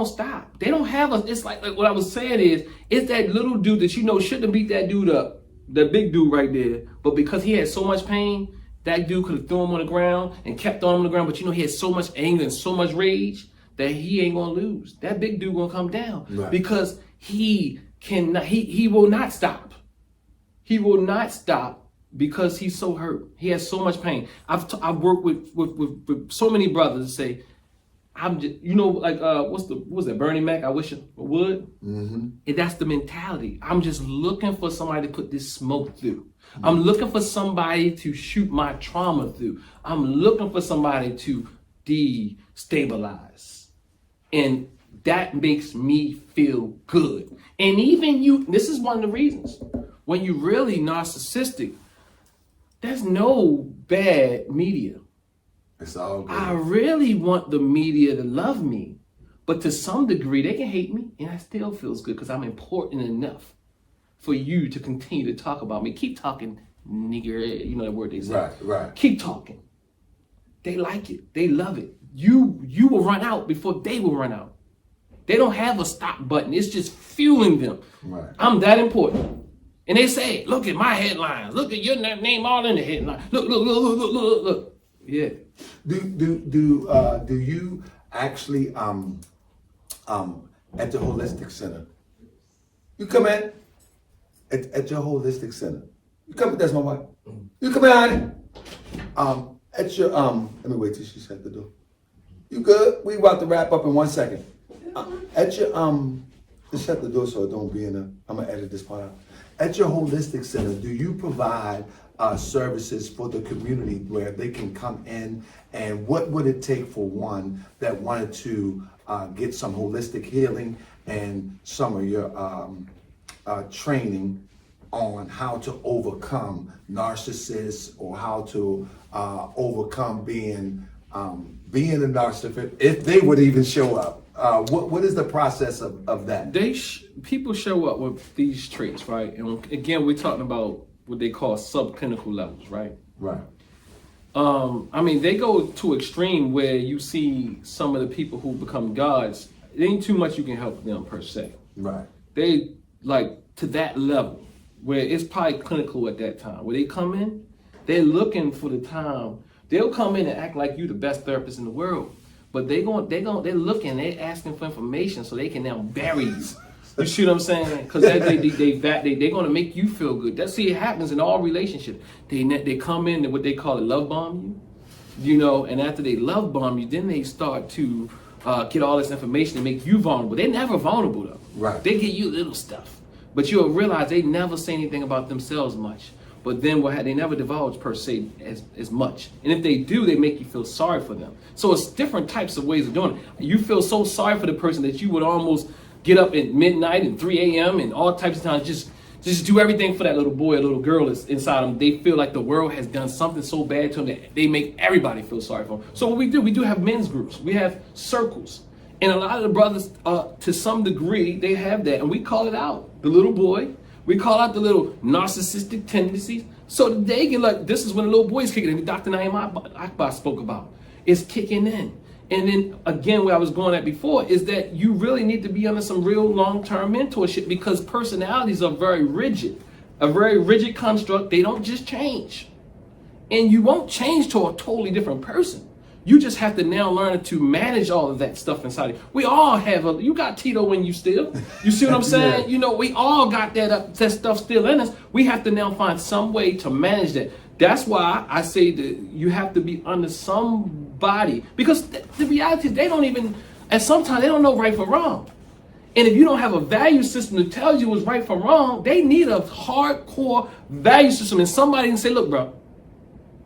stop. They don't have it's like what I was saying is, it's that little dude that shouldn't have beat that dude up, the big dude right there, but because he had so much pain, that dude could have thrown him on the ground and kept on the ground, but he had so much anger and so much rage that he ain't gonna lose. That big dude gonna come down, right? Because he will not stop. He will not stop because he's so hurt. He has so much pain. I've worked with so many brothers that say, I'm just, what was that, Bernie Mac? I wish I would. Mm-hmm. And that's the mentality. I'm just looking for somebody to put this smoke through. Mm-hmm. I'm looking for somebody to shoot my trauma through. I'm looking for somebody to destabilize. And that makes me feel good. And even this is one of the reasons, when you're really narcissistic, there's no bad media.
It's all good.
I really want the media to love me, but to some degree they can hate me, and that still feels good because I'm important enough for you to continue to talk about me. Keep talking, nigger. You know that word they say.
Right.
Keep talking. They like it. They love it. You will run out before they will run out. They don't have a stop button. It's just fueling them. Right. I'm that important. And they say, look at my headlines. Look at your name all in the headline. Look. Yeah.
Do you actually at the Holistic Center? You come in at your Holistic Center. You come. That's my wife. You come in, honey. At your Let me wait till she shut the door. You good? We about to wrap up in 1 second. At your just shut the door so it don't be in a. I'm gonna edit this part out. At your Holistic Center, do you provide services for the community where they can come in, and what would it take for one that wanted to get some holistic healing and some of your training on how to overcome narcissists or how to overcome being a narcissist, if they would even show up? What is the process of that?
People show up with these traits, right? And again, we're talking about what they call subclinical levels, right?
Right.
They go to extreme where you see some of the people who become gods. It ain't too much you can help them per se.
Right.
They like to that level where it's probably clinical at that time. Where they come in, they're looking for the time. They'll come in and act like you the best therapist in the world, but they're looking, they're asking for information so they can now bury you. You see what I'm saying? Because they're going to make you feel good. It happens in all relationships. They come in and what they call love bomb you, and after they love bomb you, then they start to get all this information and make you vulnerable. They're never vulnerable though.
Right.
They give you little stuff, but you'll realize they never say anything about themselves much. But then they never divulge per se as much. And if they do, they make you feel sorry for them. So it's different types of ways of doing it. You feel so sorry for the person that you would almost get up at midnight and 3 a.m. and all types of times, just do everything for that little boy or little girl that's inside them. They feel like the world has done something so bad to them that they make everybody feel sorry for them. So what we do have men's groups. We have circles. And a lot of the brothers, to some degree, they have that. And we call it out. The little boy. We call out the little narcissistic tendencies. So that they can this is when the little boy's kicking in. Dr. Naim Akbar spoke about. It's kicking in. And then again, where I was going at before is that you really need to be under some real long-term mentorship, because personalities are very rigid, a very rigid construct. They don't just change. And you won't change to a totally different person. You just have to now learn to manage all of that stuff inside you. We all have you got Tito in you still. You see what I'm saying? Yeah. We all got that stuff still in us. We have to now find some way to manage that. That's why I say that you have to be under somebody, because the reality is sometimes they don't know right from wrong. And if you don't have a value system that tells you what's right from wrong, they need a hardcore value system and somebody can say, look, bro,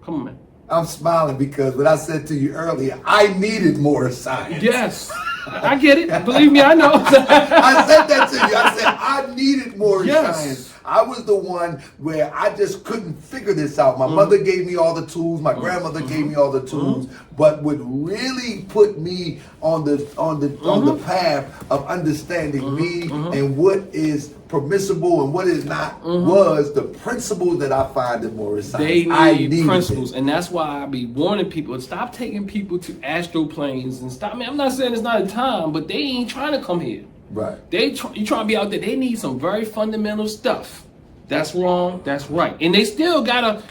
come on, man.
I'm smiling because what I said to you earlier, I needed more science.
Yes, I get it. Believe me, I know.
I said that to you. I said I needed more science. I was the one where I just couldn't figure this out. My mother gave me all the tools. My grandmother gave me all the tools, but would really put me on the path of understanding me and what is permissible and what is not was the principle that I find in Morris Science.
They need principles, and that's why I be warning people, stop taking people to astral planes and stop. I mean, I'm not saying it's not a time, but they ain't trying to come here.
Right.
You trying to be out there. They need some very fundamental stuff. That's wrong, that's right. And they still gotta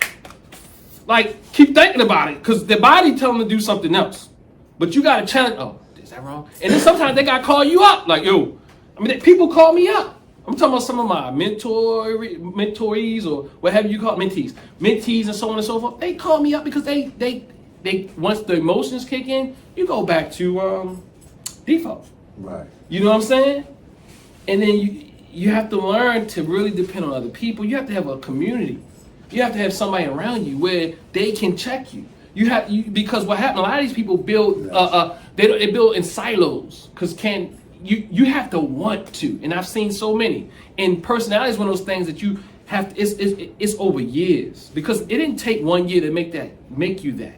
keep thinking about it, because their body tell them to do something else. But you gotta challenge, oh, is that wrong? And then sometimes they gotta call you up, like, yo, I mean, people call me up. I'm talking about some of my mentorees or whatever you call it, mentees and so on and so forth. They call me up because they once the emotions kick in, you go back to default.
Right.
You know what I'm saying? And then you have to learn to really depend on other people. You have to have a community. You have to have somebody around you where they can check you. Because what happened, a lot of these people build they build in silos, because you have to want to, and I've seen so many. And personality is one of those things that you have to, it's over years, because it didn't take 1 year to make you that.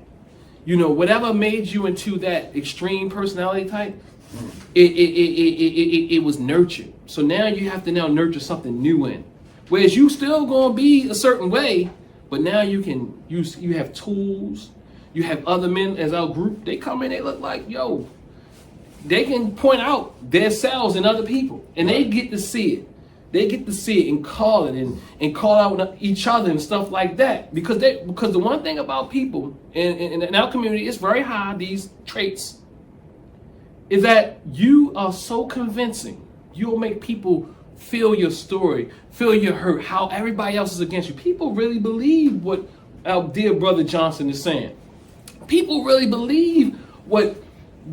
You know, whatever made you into that extreme personality type, it was nurtured. So now you have to nurture something new in. Whereas you still gonna be a certain way, but now you have tools, you have other men as our group, they come in, they look like, yo, they can point out their selves in other people, and they get to see it. They get to see it and call it and call out each other and stuff like that. Because the one thing about people in our community is very high, these traits, is that you are so convincing. You'll make people feel your story, feel your hurt, how everybody else is against you. People really believe what our dear brother Johnson is saying. People really believe what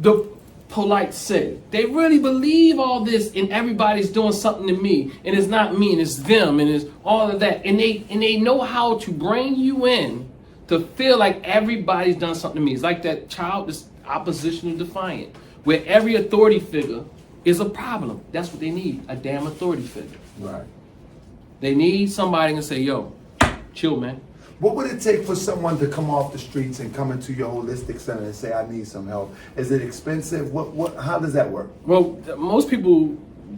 the Polight said. They really believe all this, and everybody's doing something to me, and it's not me, and it's them, and it's all of that. And they know how to bring you in to feel like everybody's done something to me. It's like that child, this oppositional defiant, where every authority figure is a problem. That's what they need, a damn authority figure.
Right.
They need somebody to say, yo, chill, man.
What would it take for someone to come off the streets and come into your holistic center and say, I need some help? Is it expensive? How does that work?
Well, most people,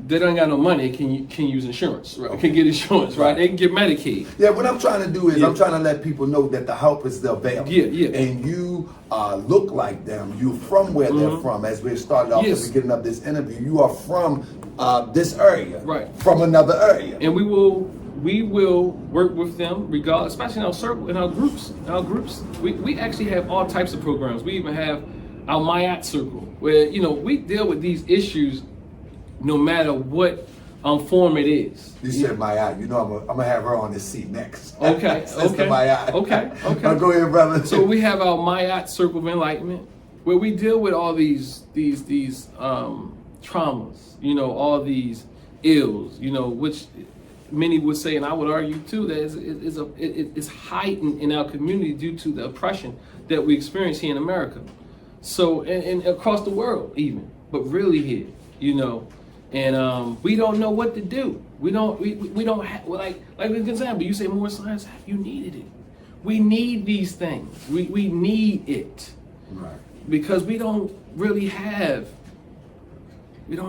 they don't got no money, can use insurance, right? Can get insurance, right? They can get Medicaid.
Yeah, what I'm trying to do is I'm trying to let people know that the help is available.
Yeah.
And you look like them. You're from where they're from. As we started off at the beginning of this interview, you are from this area,
right? From
another area.
And we will work with them, regardless, especially in our circle, in our groups. We actually have all types of programs. We even have our Mayat circle, where we deal with these issues no matter what form it is.
You said Mayat. I'm gonna have her on this seat next.
Okay.
Mayat.
Okay.
Go ahead, brother.
So we have our Mayat circle of enlightenment, where we deal with all these traumas, all these ills, which many would say, and I would argue too, that it's heightened in our community due to the oppression that we experience here in America. So, and across the world even, but really here, and we don't know what to do. We don't have, like an example, you say more science, you needed it. We need these things. We need it.
Right.
Because we don't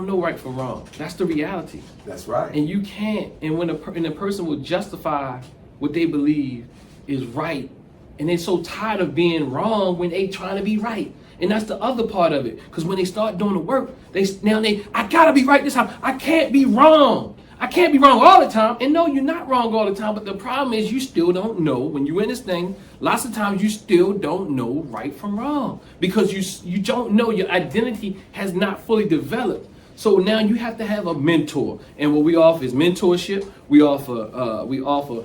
know right from wrong. That's the reality.
That's right.
And you can't, and when a person will justify what they believe is right, and they're so tired of being wrong when they trying to be right. And that's the other part of it. Because when they start doing the work, I gotta be right this time. I can't be wrong. I can't be wrong all the time. And no, you're not wrong all the time, but the problem is you still don't know, when you're in this thing, lots of times you still don't know right from wrong. Because you don't know, your identity has not fully developed. So now you have to have a mentor, and what we offer is mentorship. We offer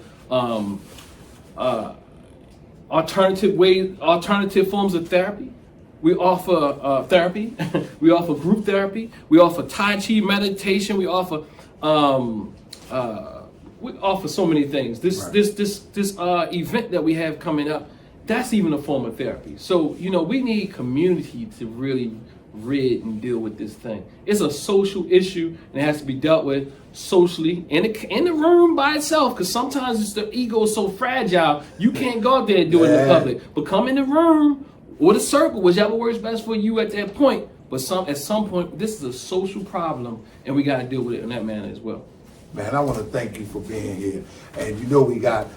alternative forms of therapy. We offer therapy. We offer group therapy. We offer Tai Chi meditation. We offer so many things. This event that we have coming up, that's even a form of therapy. So we need community to really rid and deal with this thing. It's a social issue, and it has to be dealt with socially in the room by itself, because sometimes it's the ego is so fragile, you can't go out there and do it in the public. But come in the room or the circle, whichever works best for you at that point. But at some point, this is a social problem, and we got to deal with it in that manner as well.
Man, I want to thank you for being here. And you know we got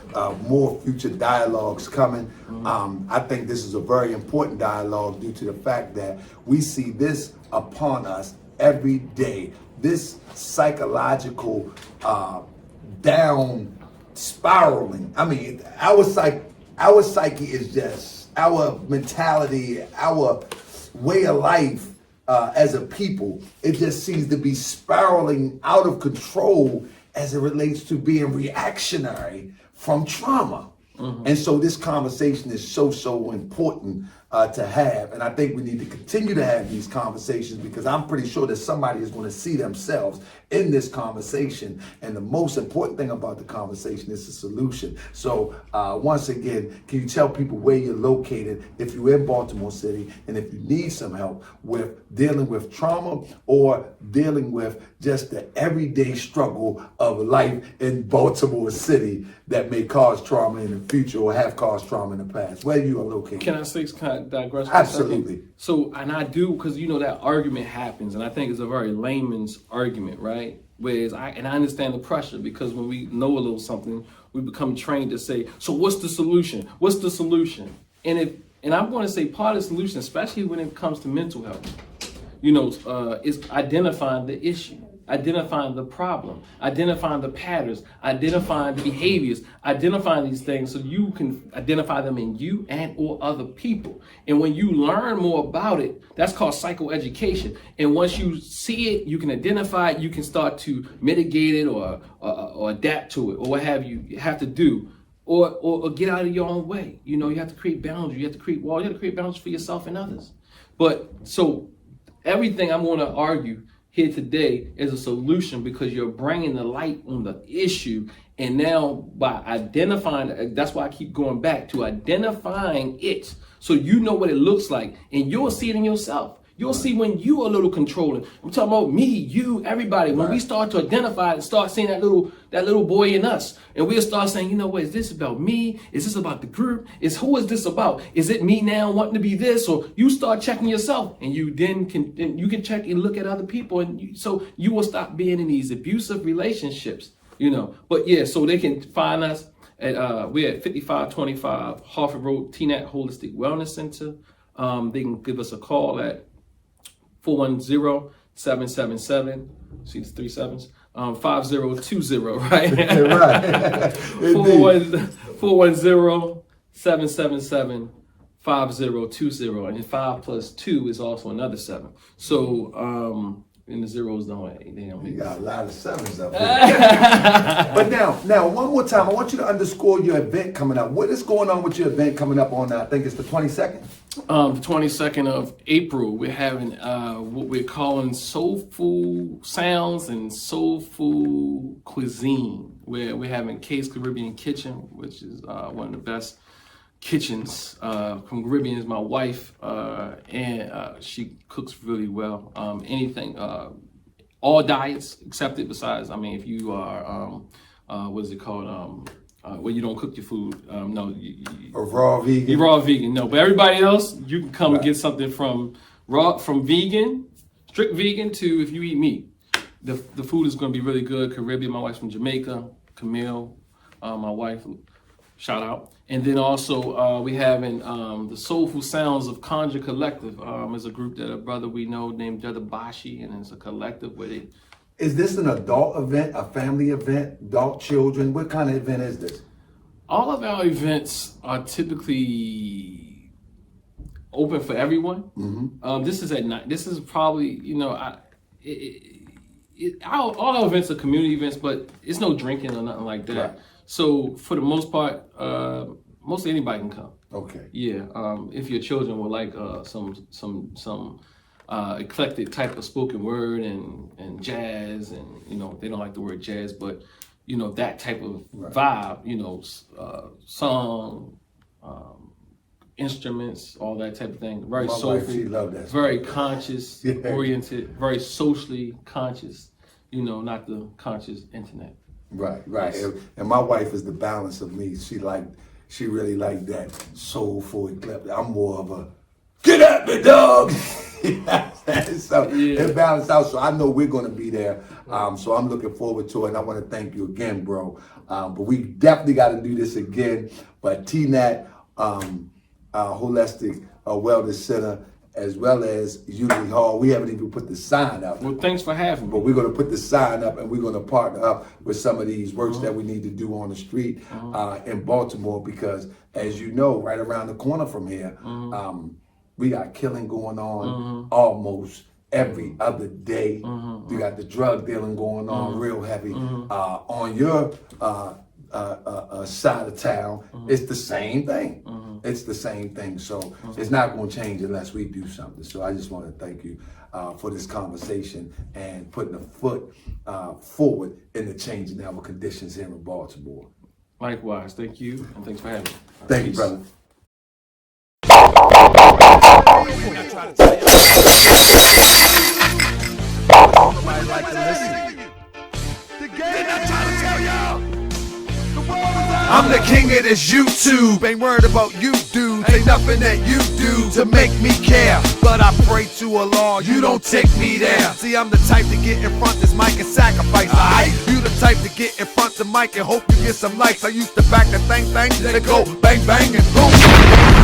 more future dialogues coming. I think this is a very important dialogue due to the fact that we see this upon us every day. This psychological down spiraling. I mean, our psyche is just, our mentality, our way of life as a people, it just seems to be spiraling out of control as it relates to being reactionary from trauma. And so this conversation is so important to have. And I think we need to continue to have these conversations, because I'm pretty sure that somebody is going to see themselves in this conversation. And the most important thing about the conversation is the solution. So once again, can you tell people where you're located if you're in Baltimore City, and if you need some help with dealing with trauma or dealing with just the everyday struggle of life in Baltimore City that may cause trauma in the future or have caused trauma in the past, where you are located?
Can I digress?
Absolutely.
So, and I do, because you know that argument happens, and I think it's a very layman's argument, right? Whereas I understand the pressure, because when we know a little something, we become trained to say, so what's the solution? What's the solution? And I'm going to say part of the solution, especially when it comes to mental health, is identifying the issue, identifying the problem, identifying the patterns, identifying the behaviors, identifying these things so you can identify them in you and or other people. And when you learn more about it, that's called psychoeducation. And once you see it, you can identify it, you can start to mitigate it or adapt to it, or what have you have to do. Or get out of your own way. You have to create boundaries, you have to create walls, you have to create boundaries for yourself and others. But so everything I'm going to argue here today is a solution, because you're bringing the light on the issue. And now by identifying, that's why I keep going back to identifying it, so you know what it looks like, and you'll see it in yourself. You'll see when you're a little controlling. I'm talking about me, you, everybody. When we start to identify and start seeing that little boy in us, and we'll start saying, what is this about me? Is this about the group? Who is this about? Is it me now wanting to be this? Or you start checking yourself, and you can check and look at other people, and so you will stop being in these abusive relationships. But yeah, so they can find us at we're at 5525 Harford Road, TNAT Holistic Wellness Center. They can give us a call at 410-777, see the 3 7s, 5020, right?
Right.
410-777-5020, and 5 + 2 is also another 7. So, and the zeros they don't
You
make
got a lot of 7s up here. But now, one more time, I want you to underscore your event coming up. What is going on with your event coming up on, I think it's the 22nd?
The 22nd of April, we're having what we're calling soulful sounds and soulful cuisine. We're having K's Caribbean Kitchen, which is one of the best kitchens from Caribbean. Is my wife, and she cooks really well. Anything, all diets accepted. Besides, if you are, what is it called? Where you don't cook your food. No,
A raw vegan.
You're raw vegan. No, but everybody else, you can come and get something from vegan, strict vegan, to if you eat meat. The food is going to be really good. Caribbean. My wife's from Jamaica. Camille, my wife. Shout out. And then also we having the Soulful Sounds of Conjure Collective. Is a group that a brother we know named Jada Bashi, and it's a collective where they.
Is this an adult event, a family event, adult children? What kind of event is this?
All of our events are typically open for everyone. Mm-hmm. This is at night. This is probably, all our events are community events, but it's no drinking or nothing like that. Right. So for the most part, mostly anybody can come.
Okay.
Yeah. If your children would like some eclectic type of spoken word and jazz, and they don't like the word jazz, but that type of vibe, song, instruments, all that type of thing. Very
My
soulful,
wife, she loved that
very
stuff.
conscious oriented, very socially conscious. You know, not the conscious internet.
Right. And my wife is the balance of me. She really liked that soulful eclipse. I'm more of a get at me, dog. So it balanced out. So I know we're gonna be there. So I'm looking forward to it. And I want to thank you again, bro. But we definitely got to do this again. But TNAT, Holistic Wellness Center, as well as Unity Hall. We haven't even put the sign up.
Well, thanks for having me.
But we're going to put the sign up, and we're going to partner up with some of these works that we need to do on the street in Baltimore, because, as you know, right around the corner from here, we got killing going on almost every other day. We got the drug dealing going on real heavy. On your side of town, it's the same thing. It's the same thing. So it's not going to change unless we do something. So I just want to thank you for this conversation and putting a foot forward in the changing our conditions here in Baltimore.
Likewise, thank you, and thanks for having me.
Thank you, brother.
Nobody like to listen. Didn't I try to tell y'all? I'm the king of this YouTube. Ain't worried about you, dudes. Ain't nothing that you do to make me care. But I pray to Allah, you don't take me there. See, I'm the type to get in front this mic and sacrifice. Alright, you the type to get in front the mic and hope you get some likes. I used to back the thing, then go bang bang and boom.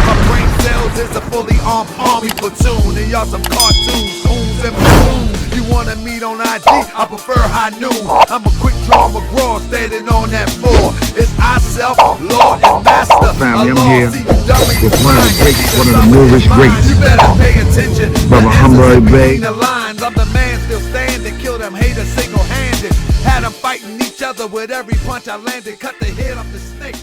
My brain cells is a fully armed army platoon, and y'all some cartoons, coons and balloons. You wanna meet on IG? I prefer high noon. I'm a quick draw McGraw, standing on that floor. It's I, self, Lord, and Master.
Family, I'm here with
one
one of the greats, one of the newest greats,
You better pay attention.
Brother Humble Bay.
The lines, I'm the man still standing. Kill them haters single-handed. Had them fighting each other with every punch I landed. Cut the head off the snake.